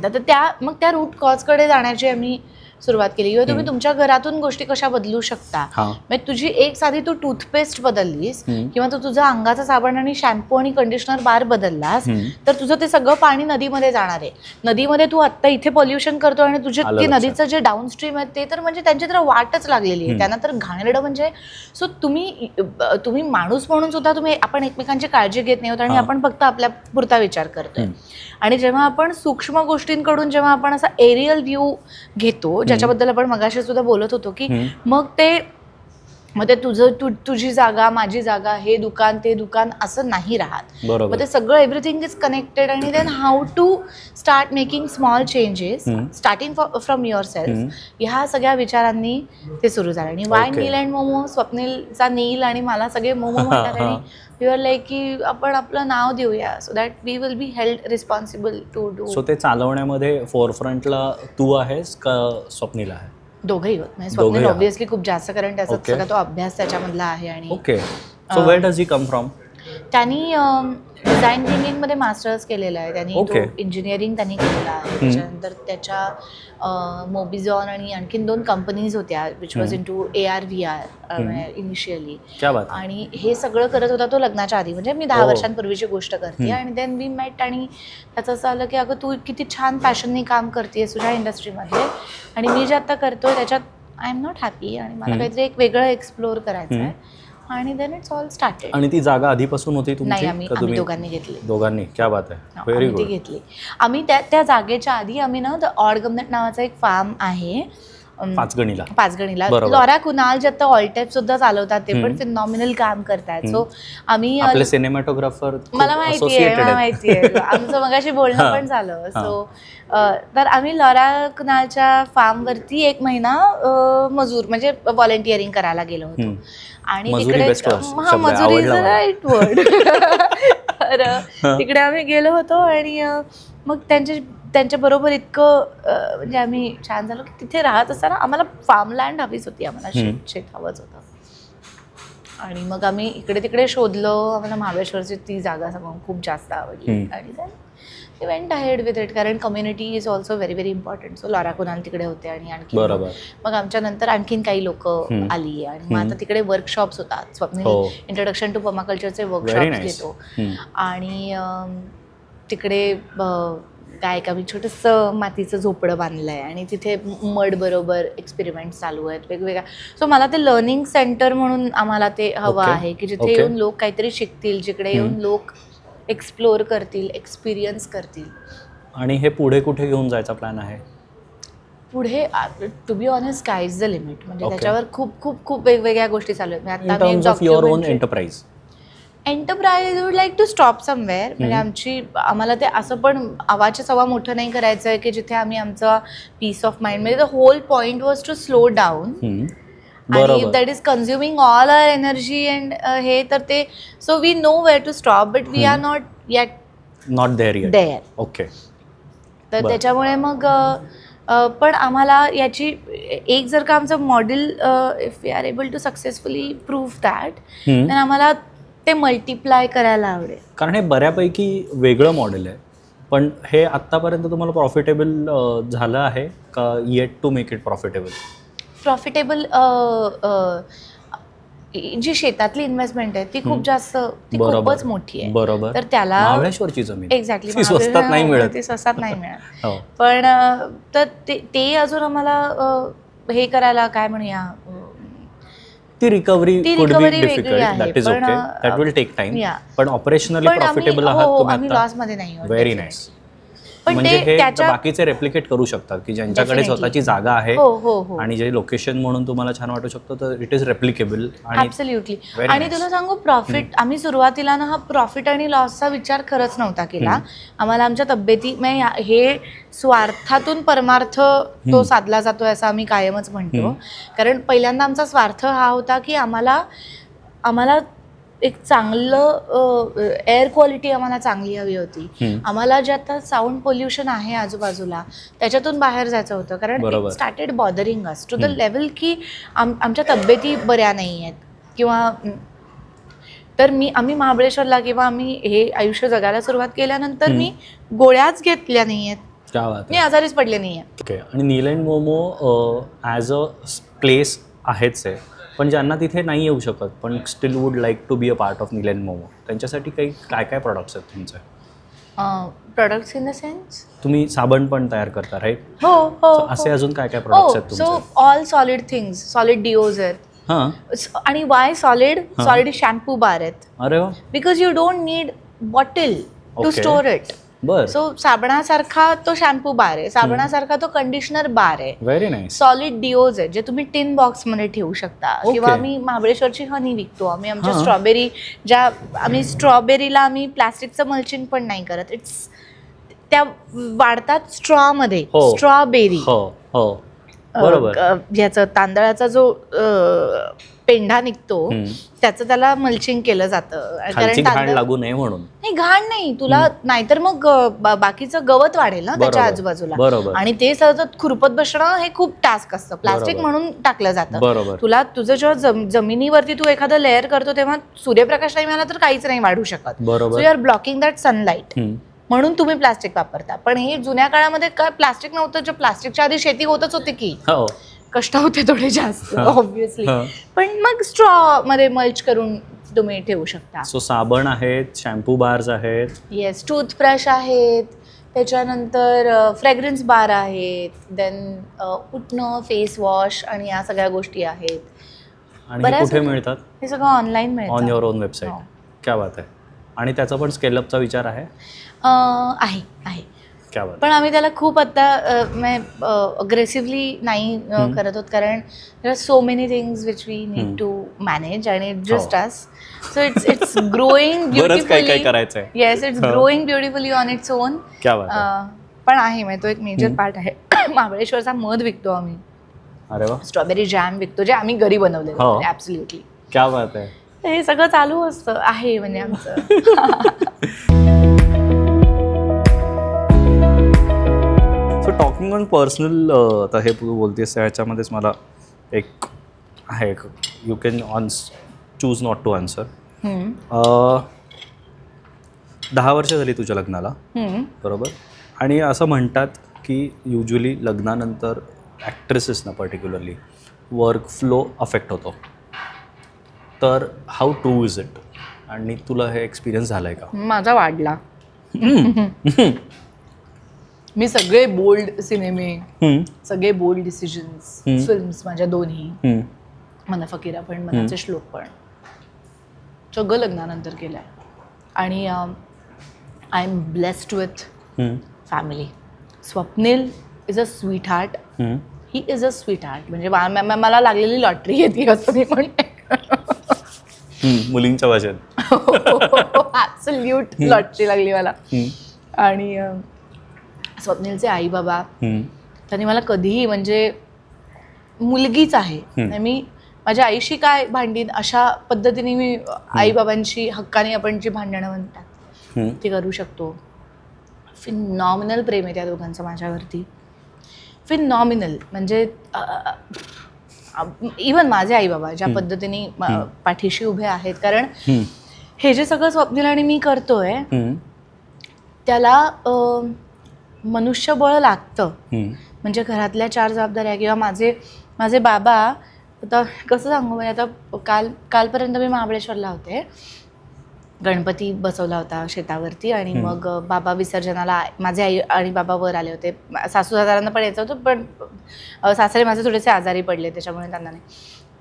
तर त्या रूट कॉजकडे जाण्याची आम्ही सुरुवात केली. किंवा तुम्ही तुमच्या घरातून गोष्टी कशा बदलू शकता. म्हणजे तुझी एक साधी तू टूथपेस्ट बदललीस किंवा तू तुझं अंगाचा साबण आणि शॅम्पू आणि कंडिशनर बार बदललास तर तुझं ते सगळं पाणी नदीमध्ये जाणार आहे. नदीमध्ये तू आत्ता इथे पॉल्युशन करतो आणि तुझे ते नदीचं जे डाऊनस्ट्रीम आहे ते तर म्हणजे त्यांची तर वाटच लागलेली आहे. त्यांना तर घाणेरडं म्हणजे. सो तुम्ही माणूस म्हणून सुद्धा आपण एकमेकांची काळजी घेत नाही होत आणि आपण फक्त आपल्या पुरता विचार करतोय. आणि जेव्हा आपण सूक्ष्म गोष्टींकडून जेव्हा आपण असा एरियल व्ह्यू घेतो, ज्याच्याबद्दल आपण मगाशी सुद्धा बोलत होतो की मग ते तुझी जागा माझी जागा, हे दुकान ते दुकान असं नाही राहत. मग ते सगळं एव्हरीथिंग इज कनेक्टेड. आणि then how to start making small changes starting from yourself, ह्या सगळ्या विचारांनी ते सुरू झालं. आणि वाय नील अँड मोमो, स्वप्नीलचा नील आणि मला सगळे मोमो म्हणतात. आणि वी आर लाईक की आपण आपलं नाव देऊया so that we will be held responsible to do. So ते चालवण्यामध्ये फोरफ्रंटला तू आहेस का स्वप्नील आहे? दोघंही होत. म्हणजे स्वप्नील ऑब्व्हियसली खूप जास्त, कारण त्याचा सगळा तो अभ्यास त्याच्यामधला आहे. आणि okay. So wear does he come from? त्यांनी डिझाईन थिंकिंग मध्ये मास्टर्स केलेलं आहे. त्यांनी इंजिनिअरिंग त्यांनी केलेलं आहे. त्याच्यानंतर त्याच्या मोबिझॉन आणि आणखीन 2 कंपनीज होत्या which was into AR VR initially. आणि हे सगळं करत होता तो लग्नाच्या आधी. म्हणजे मी 10 वर्षांपूर्वीची गोष्ट करते. आणि देन वी मेट आणि त्याचं असं आलं की अगं तू किती छान पॅशननी काम करतेस तुझ्या इंडस्ट्रीमध्ये आणि मी जे आता करतोय त्याच्यात आय एम नॉट हॅपी आणि मला काहीतरी एक वेगळं एक्सप्लोअर करायचं आहे. आणि देन इट्स ऑल स्टार्टेड. आणि ती जागा आधीपासून होती तुमची? नाही, आम्ही दोघांनी घेतली. दोघांनी? क्या बात आहे, व्हेरी गुड. घेतली आम्ही. त्या जागेच्या आधी आम्ही ना द ऑड गमनेट नावाचा एक फार्म आहे पाचगणीला. लॉरा कुणाल जे आता ऑलटॅप सुद्धा चालवतात ते पण फिनॉमिनल काम करतात. सो आम्ही आपले सिनेमॅटोग्राफर मला माहिती आहे आमचं मगाशी बोलणं पण झालं. सो तर आम्ही लॉरा कुणालच्या फार्मवरती 1 महिना मजूर म्हणजे व्हॉलेंटिअरिंग करायला गेलो होतो. आणि तिकडे मजुरी इज राईट वर्ड. तर तिकडे आम्ही गेलो होतो आणि मग त्यांच्या बरोबर इतकं म्हणजे आम्ही छान झालो की तिथे राहत असताना आम्हाला फार्मलँड हवीच होती. आम्हाला शेत हवंच होतं. आणि मग आम्ही इकडे तिकडे शोधलं. आम्हाला महाबळेश्वरची ती जागा खूप जास्त आवडली. आणि we went ahead with it, कारण community is also very very important. So Laura Kunal तिकडे होते आणि आणखी मग आमच्या नंतर आणखीन काही लोक आली. आणि मग आता तिकडे वर्कशॉप्स होतात. स्वप्नील इंट्रोडक्शन टू पर्माकल्चरचे वर्कशॉप्स घेतो. आणि तिकडे काय का मी छोटंसं मातीचं झोपडं बांधलं आहे आणि तिथे मड बरोबर एक्सपेरिमेंट्स चालू आहेत वेगवेगळ्या. सो मला ते लर्निंग सेंटर म्हणून आम्हाला ते हवं आहे की जिथे येऊन लोक काहीतरी शिकतील, जिकडे येऊन लोक एक्सप्लोअर करतील, एक्सपिरियन्स करतील. आणि हे पुढे कुठे घेऊन जायचा प्लॅन आहे? पुढे to be honest sky is the limit. म्हणजे Okay. त्याच्यावर खूप खूप खूप वेगवेगळ्या गोष्टी चालू आहेत. In terms of your own enterprise. Enterprise would like to stop somewhere. म्हणजे आम्हाला ते असं पण आवाच्या सवा मोठं नाही करायचं आहे की जिथे आम्ही आमचा पीस ऑफ माइंड, म्हणजे the whole point was to slow down. आणि that is consuming all our energy and हे तर ते, so we know where to stop but we are not there. Okay. तर त्याच्यामुळे मग पण आम्हाला याची एक जर का आमचं model if we are able to successfully prove that, तर आम्हाला ते मल्टिप्लाय करायला आवडेल. कारण हे बऱ्यापैकी वेगळं मॉडेल आहे, पण हे आत्तापर्यंत तुम्हाला प्रॉफिटेबल झालं आहे का? Yet to make it profitable. जी शेतातली इन्व्हेस्टमेंट आहे ती खूप जास्त, ती खूपच मोठी आहे. बरोबर. तर त्याला महाबळेश्वरची जमीन एक्झॅक्टली स्वस्तात नाही मिळत. ते स्वस्तात नाही मिळत. हो. पण तर ते अजून आम्हाला हे करायला काय म्हणूया, ती रिकव्हरी वेगळी आहे. दॅट इज पण, okay, that will take time. पण ऑपरेशनली पण प्रॉफिटेबल आहात आम्ही तुम्ही आता. लॉस मध्ये नाही आहोत. Very nice. पण म्हणजे हे त्याच्या बाकीचे रेप्लिकेट करू शकतात की ज्यांच्याकडे Definitely. स्वतःची जागा आहे हो. आणि जे लोकेशन म्हणून तुम्हाला छान वाटू शकतं, तर इट इज रेप्लिकेबल. आणि ऍब्सोल्युटली. Very आणि nice. तुला सांगू, प्रॉफिट आम्ही सुरुवातीला ना हा प्रॉफिट आणि लॉसचा विचार खरंच नव्हता केला. आम्हाला आमच्या तब्येती हे स्वार्थातून परमार्थ तो साधला जातोय असं आम्ही कायमच म्हणतो. कारण पहिल्यांदा आमचा स्वार्थ हा होता की आम्हाला एक चांगलं एअर क्वालिटी आम्हाला चांगली हवी होती. आम्हाला जे आता साऊंड पोल्युशन आहे आजूबाजूला त्याच्यातून बाहेर जायचं होतं. कारण it started bothering us to the level की आमच्या तब्येती बऱ्या नाही आहेत किंवा तर आम्ही महाबळेश्वरला किंवा आम्ही हे आयुष्य जगायला सुरुवात केल्यानंतर मी गोळ्याच घेतल्या नाही आहेत, मी आजारीच पडले नाही आहे. ओके. आणि Neeland Momo as a place आहेच आहे, पण ज्यांना तिथे नाही येऊ शकत पण still would like to be a part of Neeland Momo, त्यांच्यासाठी काय काय प्रोडक्ट्स आहेत तुमचे? प्रोडक्ट्स इन द सेन्स, तुम्ही साबण पण तयार करता, राईट? हो. असे अजून काय काय प्रोडक्ट्स आहेत तुमचे? So all solid things, solid deos आहेत. हां. आणि वाय सॉलिड शॅम्पू बार आहेत. अरे वा. Because you don't need bottle to store it. बर. सो साबणासारखा तो शॅम्पू बार आहे, साबणासारखा तो कंडिशनर बार आहे. Very nice. सॉलिड डिओज आहेत जे तुम्ही टिन बॉक्स मध्ये ठेवू शकता. किंवा आम्ही महाबळेश्वरची हनी विकतो. आमच्या स्ट्रॉबेरी स्ट्रॉबेरीला आम्ही प्लास्टिकचं मल्चिंग पण नाही करत. त्या वाढतात स्ट्रॉ मध्ये. स्ट्रॉबेरी बरोबर. याचं तांदळाचा जो पेंढा निघतो त्याचं त्याला मल्चिंग केलं जातं. कारण घाण लागू नये म्हणून. नाही, घाण नाही तुला, नाहीतर मग बाकीचं गवत वाढेल ना त्याच्या आजूबाजूला. आणि ते सतत खुरपत बसणं हे खूप टास्क असतं. प्लास्टिक म्हणून टाकलं जातं. तुला तुझं जेव्हा जमिनीवरती तू एखादं लेअर करतो तेव्हा सूर्यप्रकाश नाही मिळाला तर काहीच नाही वाढू शकत. So you are blocking that sunlight, म्हणून तुम्ही प्लास्टिक वापरता. पण हे जुन्या काळामध्ये काय प्लास्टिक नव्हतं. जे प्लास्टिकच्या आधी शेती होतच होती की कष्ट होते थोडे जास्त ऑब्व्हियसली. पण मग स्ट्रॉ मध्ये मल्च करून तुम्ही ठेवू शकता. सो साबण आहेत, शॅम्पू बार्स आहेत, येस, टूथब्रश आहेत, त्याच्यानंतर फ्रेग्रन्स बार आहेत, देन उठणं, फेस वॉश आणि या सगळ्या गोष्टी आहेत. आणि कुठे मिळतात? हे सगळं ऑनलाईन मिळतं, ऑन युअर ओन वेबसाईट. क्या बात आहे. आणि त्याचा पण स्केलअपचा विचार आहे? आहे. पण आम्ही त्याला खूप आता अग्रेसिव्हली नाही करत होत. कारण there are so many things which we need to manage आणि इट जस्ट अस. So it's growing beautifully. Yes, it's growing beautifully on its own. पण आहे म्हणजे तो एक मेजर पार्ट आहे. महाबळेश्वरचा मध विकतो आम्ही. अरे वा. स्ट्रॉबेरी जॅम विकतो जे आम्ही घरी बनवलेलं. ऍब्सोल्युटली. क्या बात आहे. हे सगळं चालू असतं आहे म्हणजे आमचं. सो टॉकिंग ऑन पर्सनल, आता हे तू बोलतेस त्याच्यामध्येच मला एक आहे, you can choose not to answer. 10 वर्ष झाली तुझ्या लग्नाला, बरोबर? आणि असं म्हणतात की युजली लग्नानंतर ॲक्ट्रेसेसना पर्टिक्युलरली वर्क फ्लो अफेक्ट होतो. तर हाऊ ट्रू इज इट? आणि तुला हे एक्सपिरियन्स झाला आहे का? माझा वाढला. मी सगळे बोल्ड सिनेमे, सगळे बोल्ड डिसिजन्स, फिल्म्स माझ्या दोन्ही, मना फकीरा पण मनाचे श्लोक पण, सगळं लग्नानंतर केलंय. आणि I am blessed with family. Swapnil is a sweet heart. He is a sweet heart. म्हणजे मला लागलेली लॉटरी येते असं मी म्हणते. मुलींच्या भाषेत. ॲब्सोल्यूट लॉटरी लागली मला. आणि स्वप्नीलचे आई बाबा त्यांनी मला कधीही म्हणजे मुलगीच आहे, मी माझ्या आईशी काय भांडीन अशा पद्धतीने मी आईबाबांशी हक्काने आपण जी भांडणं म्हणतात ती करू शकतो. फिनॉमिनल प्रेम आहे त्या दोघांचं माझ्यावरती. फिनॉमिनल. म्हणजे इवन माझे आई बाबा ज्या पद्धतीने पाठीशी उभे आहेत, कारण हे जे सगळं स्वप्नील आणि मी करतोय त्याला मनुष्यबळ लागतं. म्हणजे घरातल्या 4 जबाबदाऱ्या किंवा माझे बाबा, आता कसं सांगू, म्हणजे आता कालपर्यंत मी महाबळेश्वरला होते. गणपती बसवला होता शेतावरती आणि मग बाबा विसर्जनाला माझे आई आणि बाबा वर आले होते. सासू सासऱ्यांना पण यायचं होतं, पण सासरे माझे थोडेसे आजारी पडले त्याच्यामुळे त्यांना नाही.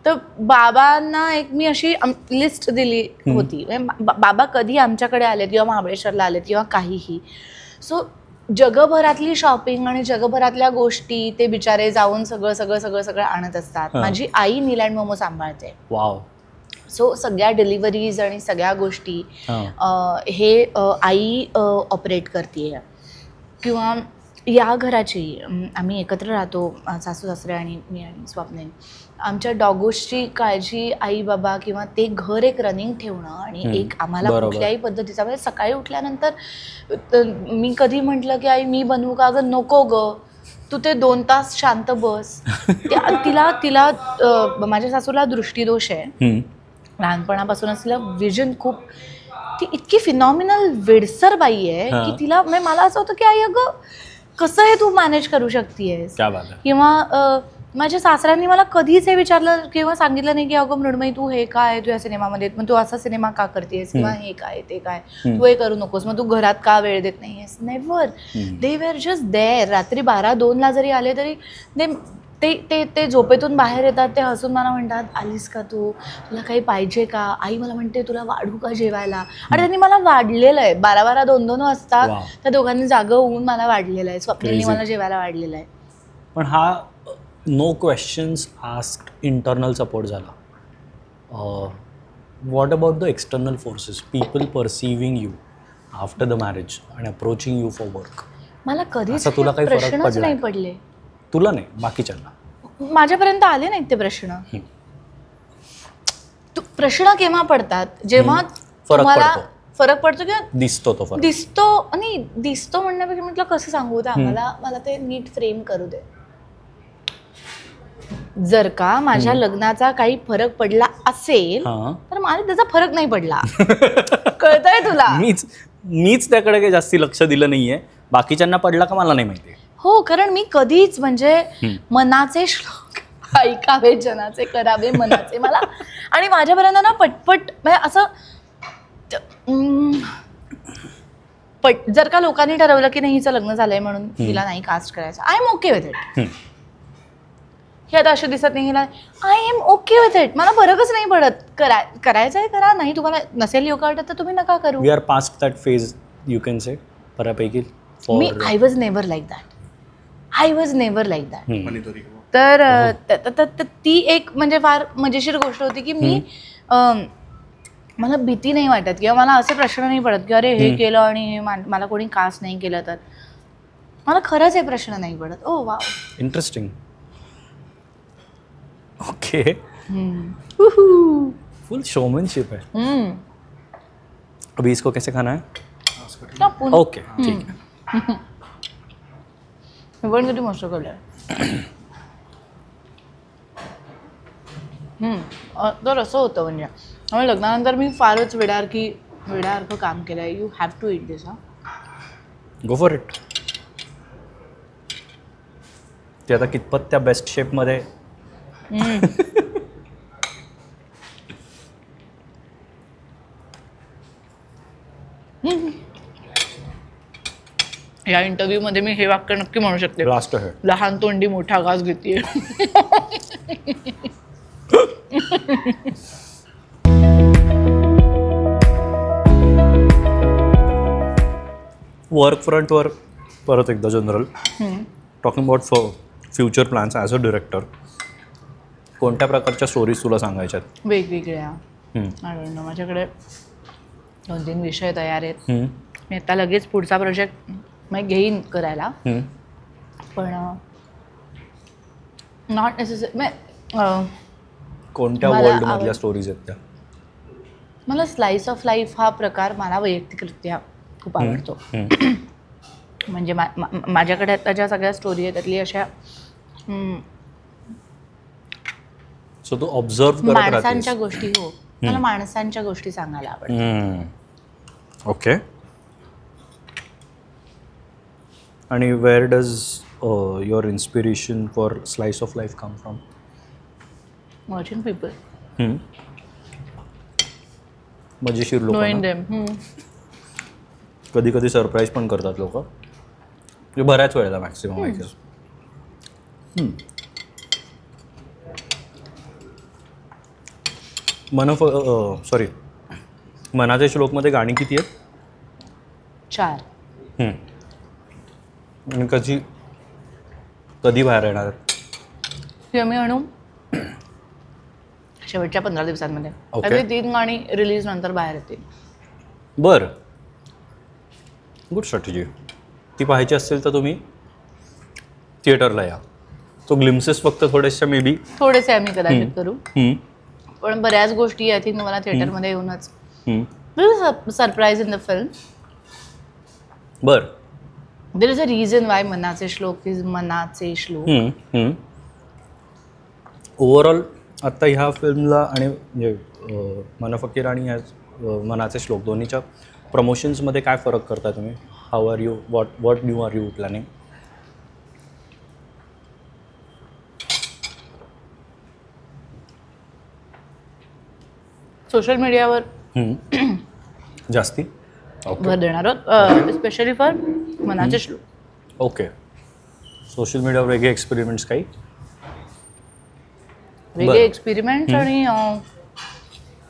तर बाबांना एक मी अशी लिस्ट दिली होती. बाबा कधी आमच्याकडे आलेत किंवा महाबळेश्वरला आलेत किंवा काहीही, सो जगभरातली शॉपिंग आणि जगभरातल्या गोष्टी ते बिचारे जाऊन सगळं आणत असतात. माझी आई नीलँड मोमो सांभाळते. वाव. सो सगळ्या डिलिव्हरीज आणि सगळ्या गोष्टी हे आई ऑपरेट करते. किंवा या घराची आम्ही एकत्र राहतो, सासू सासरे आणि मी आणि स्वप्नील. आमच्या डॉगोसची काळजी आई बाबा किंवा ते घर एक रनिंग ठेवणं आणि एक आम्हाला कुठल्याही पद्धतीचा, म्हणजे सकाळी उठल्यानंतर मी कधी म्हटलं की आई मी बनवू का? अगं नको ग, तू ते 2 तास शांत बस. तिला माझ्या सासूला दृष्टीदोष आहे. लहानपणापासूनच तिला विजन खूप, ती इतकी फिनॉमिनल वेडसर बाई आहे की तिला, म्हणजे मला असं होतं की आई अगं कसं हे तू मॅनेज करू शकतेस. किंवा माझ्या सासऱ्यांनी मला कधीच हे विचारलं किंवा सांगितलं नाही की अगं मृण्मयी तू हे काय तू या सिनेमामध्ये, मग तू असा सिनेमा का करतेस किंवा हे काय ते काय तू हे करू नकोस, मग तू घरात का वेळ देत नाहीयेस. Never. They were just there. रात्री 12-2ला जरी आले तरी ते झोपेतून बाहेर येतात. ते हसून मला म्हणतात आलीस का तू, तुला काही पाहिजे का? आई मला म्हणते तुला वाढू का जेवायला? आणि त्यांनी मला वाढलेलं आहे. 12-12, 2-2 वाजता त्या दोघांनी जागं होऊन मला वाढलेलं आहे. स्वप्नीलनी मला जेवायला वाढलेलं आहे. पण हा no questions asked internal support झाला. What about the external forces, people perceiving you after the marriage and approaching you for work? मला कधीच तुला काही फरक प्रश्नच नाही पडले. तुला नाही, बाकीच्यांना? माझ्यापर्यंत आले नाहीत ते प्रश्न. प्रश्न केव्हा पडतात? जेव्हा तुम्हाला फरक पडतो किंवा दिसतो तो फरक. दिसतो म्हणण्यापेक्षा म्हटलं कसं सांगू त्या मला ते नीट फ्रेम करू दे. जर का माझ्या लग्नाचा काही फरक पडला असेल तर मला त्याचा फरक नाही पडला. कळतंय तुला? मीच त्याकडे काही जास्ती लक्ष दिलं नाहीये. बाकीच्यांना पडला का मला नाही माहिती. हो, कारण मी कधीच म्हणजे मनाचे श्लोक ऐकावे जनाचे करावे मनाचे, मला आणि माझ्यापर्यंत ना पटपट म्हणजे असं जर का लोकांनी ठरवलं की नाही हिचं लग्न झालंय म्हणून हिला नाही कास्ट करायचं, I am okay with it. हे आता असे दिसत नाही हिला, I am okay with it. मला फरकच नाही पडत. करायचं आहे करा, नाही तुम्हाला नसेल योग्य वाटत तर तुम्ही नका करू. We are past that phase you can say बऱ्यापैकी. I was never like that. तर ती एक म्हणजे फार मजेशीर गोष्ट होती की मी मला भीती नाही वाटत किंवा मला असे प्रश्न नाही पडत की अरे हे केलं आणि मला कोणी कास्ट नाही केलं तर. मला खरंच हे प्रश्न नाही पडत. Oh wow, interesting. Okay. Full showmanship है. अभी इसको कैसे खाना है? ओके, ठीक है. पण किती मस्त केलं. तर असं होतं म्हणजे त्यामुळे लग्नानंतर मी फारच वेड्यासारखं काम केलं आहे. You have to it this. Go for it. ते आता कितपत त्या बेस्ट शेपमध्ये या इंटरव्ह्यू मध्ये मी हे वाक्य नक्की म्हणू शकते, लास्ट आहे, लहान तोंडी मोठा घास घेते. वर्क फ्रंटवर परत एकदा general talking about future plans as a director, कोणत्या प्रकारच्या स्टोरीज तुला सांगायच्यात? वेगवेगळ्या माझ्याकडे 2-3 विषय तयार आहेत. मी आता लगेच पुढचा प्रोजेक्ट मग घेईन करायला, पण नॉट नेसेसरी. कोणत्या मला वर्ल्डमधल्या स्टोरीज आहेत त्या? मला स्लाइस ऑफ लाईफ हा प्रकार मला वैयक्तिकरित्या खूप आवडतो. म्हणजे माझ्याकडे आता ज्या सगळ्या स्टोरी आहेत त्यातली अशा सो तू ऑब्झर्व करत राहतेस. माणसांच्या गोष्टी. हो, मला माणसांच्या गोष्टी सांगायला आवडतात. ओके. आणि where does your inspiration for slice of life come from? Watching people, मजेशीर लोक, नोईंग देम. कधी कधी सरप्राईज पण करतात लोक, म्हणजे बऱ्याच वेळेला मॅक्सिमम. आय गेस मनाचे श्लोकमध्ये गाणी किती आहेत? 4. आणि कधी बाहेर येणार आहेत? ती आम्ही आणू शेवटच्या 15 दिवसांमध्ये. Okay. अगदी 3 गाणी रिलीज नंतर बाहेर येतील. बरं, गुड स्ट्रॅटेजी. ती पाहायची असेल तर तुम्ही थिएटरला या. तो ग्लिम्सेस फक्त थोडेसे मे बी थोडेसे आम्ही कदाचित करू, पण बऱ्याच गोष्टी आय थिंक मला थिएटरमध्ये येऊनच. Surprise in the film. बरं. There is a reason why Manache Shlok is मनाचे श्लोक. ओव्हरऑल आत्ता ह्या फिल्मला आणि म्हणजे मन फकीर आणि ह्या मनाचे श्लोक दोन्हीच्या प्रमोशन्समध्ये काय फरक करता तुम्ही? How are you, what new are you planning? Social मीडियावर जास्ती भर देणार आहोत, स्पेशली फॉर मनाचे श्लोक. ओके. सोशल मीडियावर वेगळे एक्सपेरिमेंट्स काही? वेगळे एक्सपेरिमेंट्स आणि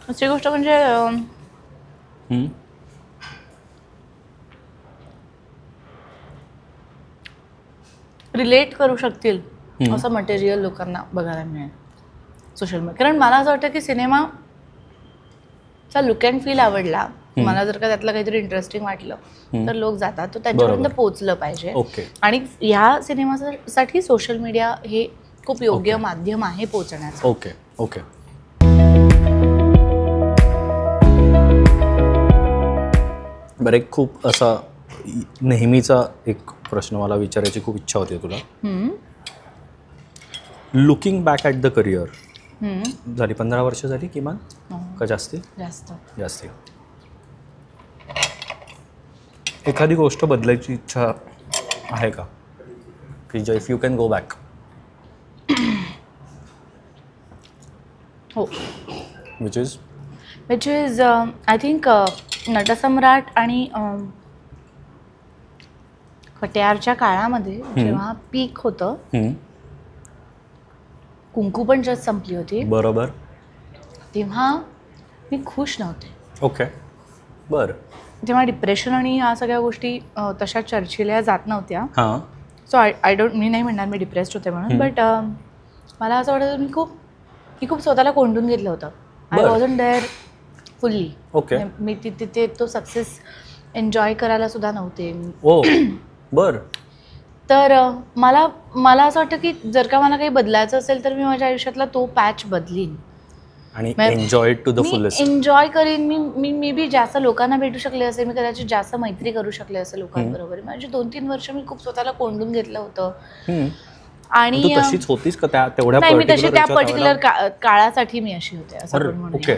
दुसरी गोष्ट म्हणजे रिलेट करू शकतील असं मटेरियल लोकांना बघायला मिळेल सोशल मीडिया. कारण मला असं वाटतं की सिनेमाचा लुक अँड फील आवडला, मला जर का त्यातलं काहीतरी इंटरेस्टिंग वाटलं तर लोक जातात, तो त्यांच्यापर्यंत पोहोचलं पाहिजे. ओके. आणि ह्या सिनेमासाठी सोशल मीडिया हे खूप योग्य माध्यम आहे पोहोचण्याचं. Okay okay. बरं, एक खूप असा नेहमीचा एक प्रश्न मला विचारायची खूप इच्छा होती तुला. Looking back at the career, झाली 15 वर्ष झाली किमान का जास्ती? जास्ती. एखादी गोष्ट बदलायची इच्छा आहे का की जे if you can go back? हो. Which is I think Natsamrat आणि खट्यारच्या काळामध्ये जेव्हा पीक होतं, कुंकू पण जस्ट संपली होती, बरोबर, तेव्हा मी खुश नव्हते. ओके. बरं. तेव्हा डिप्रेशन आणि ह्या सगळ्या गोष्टी तशा चर्चेल्या जात नव्हत्या. हां. सो आय डोंट, मी नाही म्हणणार मी डिप्रेस्ड होते म्हणून, बट मला असं वाटतं मी खूप स्वतःला कोंडून घेतलं होतं. I wasn't there fully. Okay. मी तिथे तो सक्सेस एन्जॉय करायला सुद्धा नव्हते. ओ बरं. तर मला असं वाटतं की जर का मला काही बदलायचं असेल तर मी माझ्या आयुष्यातला तो पॅच बदलीन आणि enjoy to the fullest. Enjoy करीन. मी मे बी जास्त लोकांना भेटू शकले असेल, मी कदाचित जास्त मैत्री करू शकले असेल लोकांबरोबर. माझी 2-3 वर्ष मी खूप स्वतःला कोंडून घेतलं होतं. आणि तशीच होतीस का तेवढ्या? नाही, मी तशी त्या पर्टिक्युलर काळासाठी मी अशी होते असं पण म्हणू. ओके.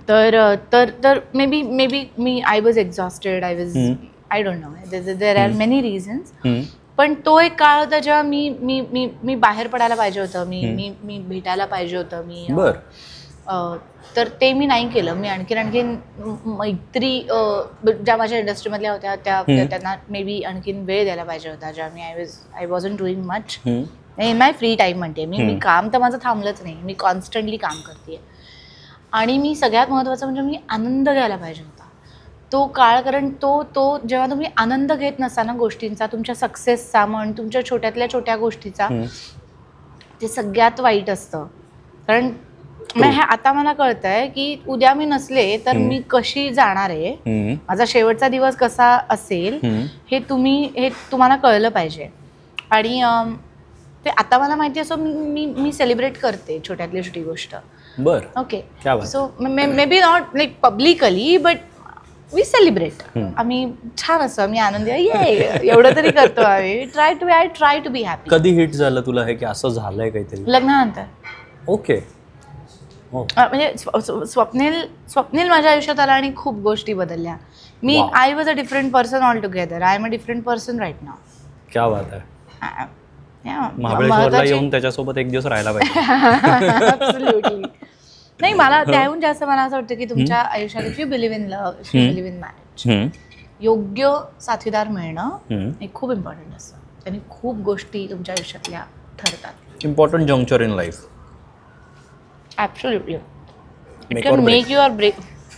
तर may be me I was exhausted, I don't know, there are many reasons. पण तो एक काळ होता जेव्हा मी बाहेर पडायला पाहिजे होतं, मी भेटायला पाहिजे होतं मी. तर ते मी नाही केलं. मी आणखीन मैत्री ज्या माझ्या इंडस्ट्रीमधल्या होत्या त्यांना मे बी आणखीन वेळ द्यायला पाहिजे होता, ज्या I wasn't doing much in my free time. म्हणते मी काम तर माझं थांबलंच नाही, मी कॉन्स्टंटली काम करते. आणि मी सगळ्यात महत्त्वाचं म्हणजे मी आनंद घ्यायला पाहिजे होता. तो काळ, कारण तो जेव्हा तुम्ही आनंद घेत नसा ना गोष्टींचा, तुमच्या सक्सेसचा म्हण, तुमच्या छोट्यातल्या छोट्या गोष्टीचा, ते सगळ्यात वाईट असतं. कारण आता मला कळतंय की उद्या मी नसले तर मी कशी जाणार आहे, माझा शेवटचा दिवस कसा असेल, हे तुम्हाला कळलं पाहिजे. आणि ते आता मला माहिती असं मी सेलिब्रेट करते छोट्यातली छोटी गोष्ट. बरं. Okay, so maybe not like publicly but we celebrate. आम्ही छान असं आम्ही आनंदी एवढं तरी करतो आम्ही. I try to be happy. कधी हिट झालं तुला हे की असं झालंय काहीतरी? लग्नानंतर. ओके. म्हणजे स्वप्नील माझ्या आयुष्यात आला आणि खूप गोष्टी बदलल्या. I was a different person all together. I am a different person right now. क्या बात आहे. महाबळेश्वरला येऊन त्याच्यासोबत एक दिवस राहायला पाहिजे. ॲब्सोल्युटली. नाही, मला त्याहून जास्त मला असं वाटतं की तुमच्या आयुष्यात if you believe in love, if you believe in marriage, योग्य साथीदार मिळणं हे खूप इम्पॉर्टंट असतं. त्यांनी खूप गोष्टी तुमच्या आयुष्यातल्या ठरतात. Important juncture in life. Absolutely. It can make you or break.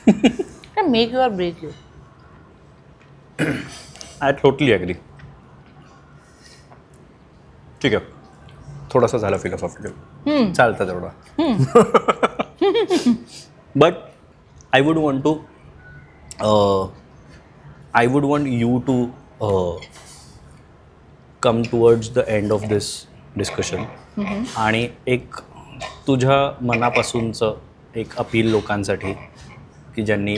It can make you or break you. I totally agree. ठीक आहे, थोडासा झाला फिलॉसॉफिकल, चालतं तेवढा. But I would want you to come towards the end of this discussion आणि एक तुझ्या मनापासूनचं एक अपील लोकांसाठी की ज्यांनी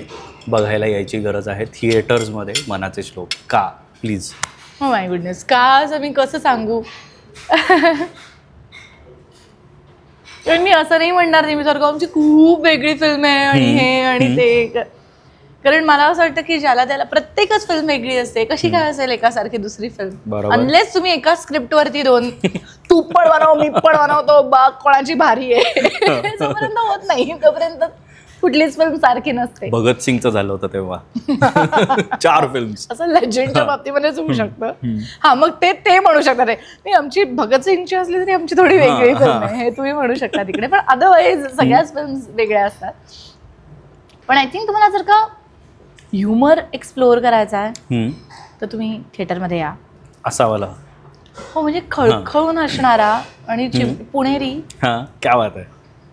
बघायला यायची गरज आहे थिएटर्समध्ये मनाचे श्लोक. का प्लीज? हो माय गुडनेस, का असं मी कसं सांगू. पण मी असं नाही म्हणणार नेहमीसारखं आमची खूप वेगळी फिल्म आहे आणि हे आणि ते. कारण मला असं वाटतं की ज्याला त्याला प्रत्येकच फिल्म वेगळी असते. कशी काय असेल एकासारखी दुसरी फिल्म, अनलेस तुम्ही एका स्क्रिप्टवरती दोन तू पण बनव मी पण बनवतो बा कोणाची भारी आहे जोपर्यंत होत नाही तोपर्यंत कुठलीच फिल्म सारखी नसते. भगत सिंगचं झालं होतं तेव्हा 4 फिल्म्स असं लेजंडच्या बाबतीमध्येच होऊ शकतं. हा, मग ते म्हणू शकता. नाही, आमची भगत सिंगची असली तरी आमची थोडी वेगळी फिल्म आहे हे तुम्ही म्हणू शकता तिकडे. पण अदरवाईज सगळ्याच फिल्म वेगळ्या असतात. पण आय थिंक तुम्हाला जर का ह्युमर एक्सप्लोअर करायचा आहे तर तुम्ही थिएटरमध्ये या. असावाला. हो, म्हणजे खळखळून हसणारा आणि पुणेरी. क्या बात आहे.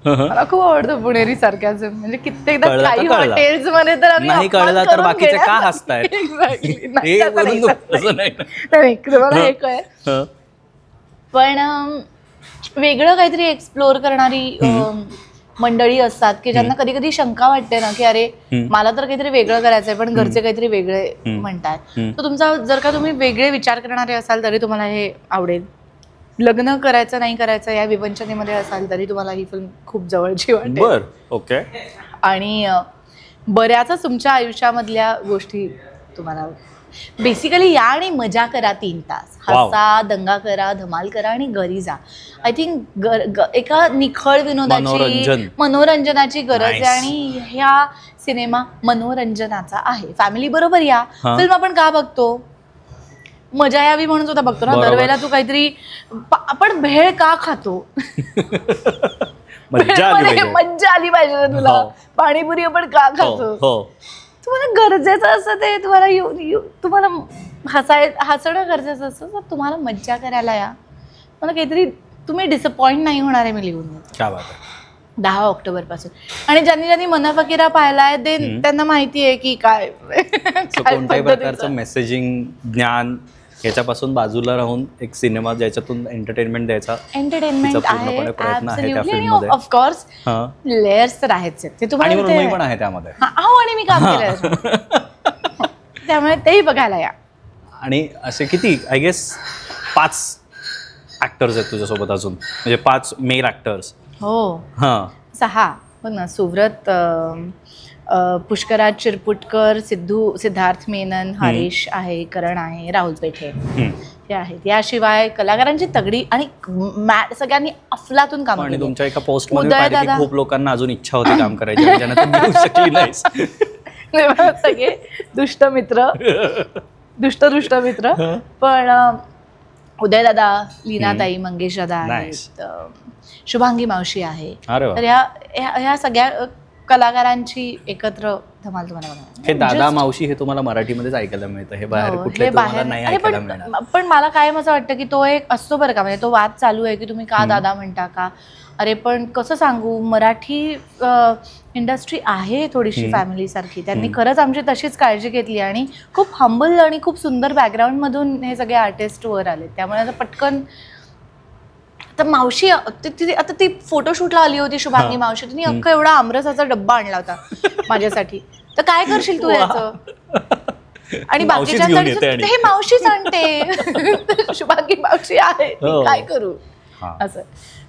मला खूप आवडतं पुणेरी सारख्याच. म्हणजे कित्येकदा काही हॉटेल्स मध्ये तर नाही कळलं तर बाकीचे का हसतायत. तुम्हाला हे कळ. पण वेगळं काहीतरी एक्सप्लोअर करणारी मंडळी असतात की ज्यांना कधी कधी शंका वाटते ना की अरे मला तर काहीतरी वेगळं करायचंय पण घरचे काहीतरी वेगळे म्हणतात. तर तुमचा जर का तुम्ही वेगळे विचार करणारे असाल तरी तुम्हाला हे आवडेल. लग्न करायचं नाही करायचं या विवंचनेमध्ये असाल तरी तुम्हाला ही फिल्म खूप जवळची वाटेल. ओके. आणि बऱ्याचच तुमच्या आयुष्यामधल्या गोष्टी तुम्हाला बेसिकली या आणि मजा करा. 3 तास हसा, दंगा करा, धमाल करा आणि घरी जा. आय थिंक एका निखळ विनोदाची मनोरंजनाची गरज आहे आणि ह्या सिनेमा मनोरंजनाचा आहे. फॅमिली बरोबर या. फिल्म आपण का बघतो? मजा यावी म्हणून सुद्धा बघतो ना. दरवेळेला तू काहीतरी आपण भेळ का खातो? मज्जा आली पाहिजे तुला. पाणीपुरी आपण का खातो? तुम्हाला गरजेचं असतं ते. तुम्हाला हसणं गरजेचं असतं तर तुम्हाला मज्जा करायला या. मला काहीतरी तुम्ही डिसअपॉइंट नाही होणार आहे मी लिहून देते. 10 ऑक्टोबरपासून. आणि ज्यांनी मना फकीरा पाहिलाय त्यांना माहिती आहे की काय कोणत्याही प्रकारचं मेसेजिंग ज्ञान याच्यापासून बाजूला राहून एक सिनेमा ज्याच्यातून एंटरटेनमेंट द्यायचा. एंटरटेनमेंट आहे ऑफकोर्स. लेयर्स तर आहेच ते तुम्हाला पण आहे त्यामध्ये. आणि मी काम केलं त्यामुळे तेही बघायला या. आणि असे किती आय गेस 5 ऍक्टर्स आहेत तुझ्यासोबत अजून, म्हणजे 5 मेल ऍक्टर्स. हो. 6 बघ ना. सुव्रत, पुष्कराज चिरपुटकर, सिद्धार्थ मेनन, हरीश आहे, करण आहे, राहुल पेठे हे आहेत. याशिवाय कलाकारांची तगडी आणि सगळ्यांनी अफलातून काम केलं. आणि तुमच्या एका पोस्टमध्ये खूप लोकांना अजून इच्छा होती काम करायची ज्यांना ते मिळू शकली नाही. सगळे दुष्ट मित्र. पण उदय दादा, लीनाताई, मंगेश दादा आहेत, शुभांगी मावशी आहे. तर ह्या सगळ्या कलाकारांची एकत्र धमाल तुम्हाला बघायला हे दादा मावशी हे तुम्हाला मराठीमध्येच ऐकायला मिळतं, हे बाहेर हो, कुठले हे तुम्हाला बाहेर नाही अरे ऐकायला मिळणार. पण मला काय असं वाटतं की तो एक असतो बरं का, म्हणजे तो वाद चालू आहे की तुम्ही का दादा म्हणता का. अरे पण कसं सांगू, मराठी इंडस्ट्री आहे थोडीशी फॅमिली सारखी. त्यांनी खरंच आमची तशीच काळजी घेतली आणि खूप हंबल आणि खूप सुंदर बॅकग्राऊंड मधून हे सगळे आर्टिस्ट वर आले. त्यामुळे आता पटकन तर मावशी आता ती फोटोशूटला आली होती शुभांगी मावशी, तिने अख्खा एवढा आमरसाचा डब्बा आणला होता माझ्यासाठी. तर काय करशील तू याचं. आणि मावशीच घेऊन येते बाकीच्या आणि. हे मावशीच आणते शुभांगी मावशी आहे, हो. काय करू असं.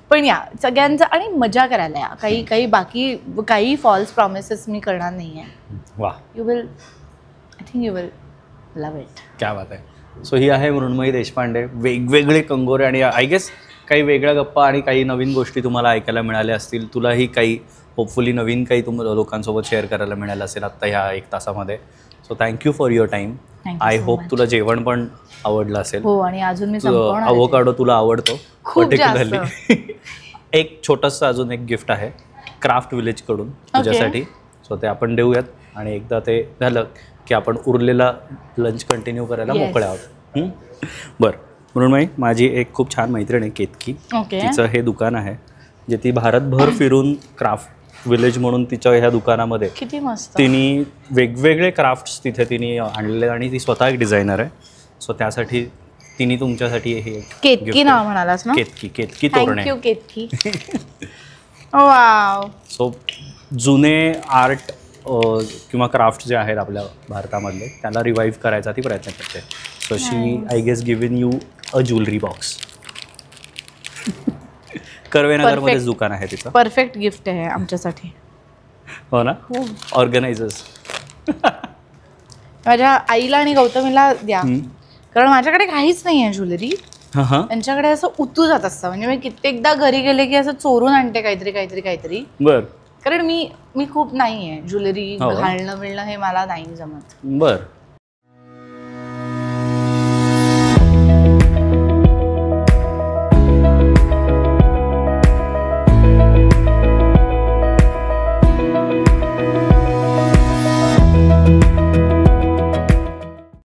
पण या सगळ्यांचं आणि मजा करायला या. काही बाकी काही फॉल्स प्रॉमिसेस मी करणार नाहीये. वा, you will, I think you will love it. क्या बात आहे. सो ही आहे मृण्मयी देशपांडे. वेगवेगळे कंगोरे आणि आय गेस काही वेगळ्या गप्पा आणि काही नवीन गोष्टी तुम्हाला ऐकायला मिळाल्या असतील. तुलाही काही होपफुली नवीन काही लोकांसोबत शेअर करायला मिळालं असेल आत्ता ह्या 1 तासामध्ये. So thank you for your time. Thank you I so hope much. तुला जेवण पण आवडलं असेल. हो, आणि अजून मी संपवणार आहे. अवोकाडो तुला आवडतो खूप पर्टिक्युलरली. एक छोटंसं अजून एक गिफ्ट आहे क्राफ्ट विलेजकडून तुझ्यासाठी. सो ते आपण देऊयात आणि एकदा ते झालं की आपण उरलेला लंच कंटिन्यू करायला Yes. मोकळे आहोत. बरं मृण्मयी, माझी एक खूप छान मैत्रीण आहे केतकी. ओके. तिचं हे दुकान आहे जे ती भारतभर फिरून क्राफ्ट विलेज म्हणून तिच्या ह्या दुकानामध्ये किती मस्त. तिने वेगवेगळे क्राफ्ट्स तिथे तिने आणलेले आणि ती स्वतः एक डिझायनर आहे. सो त्यासाठी तिने तुमच्यासाठी हे केतकी नाव म्हणालास ना. Ketaki Torane. Thank you Ketaki. Wow. So जुने आर्ट किंवा क्राफ्ट जे आहेत आपल्या भारतामधले त्याला रिवाईव्ह करायचा ती प्रयत्न करते. So she I guess given you a jewellery box. कर्वेनगरमध्येच दुकान आहे तिचं. परफेक्ट गिफ्ट आहे आमच्यासाठी. हो ना. ऑर्गनायझर्स. माझ्या आईला आणि गौतमीला द्या, कारण माझ्याकडे काहीच नाही आहे ज्वेलरी. हां त्यांच्याकडे असं उतू जात असतं. म्हणजे मी कित्येकदा घरी गेले की असं चोरून आणते काहीतरी. बरं कारण मी खूप नाही आहे ज्वेलरी हो. घालणं मिळणं हे मला नाही जमत. बरं.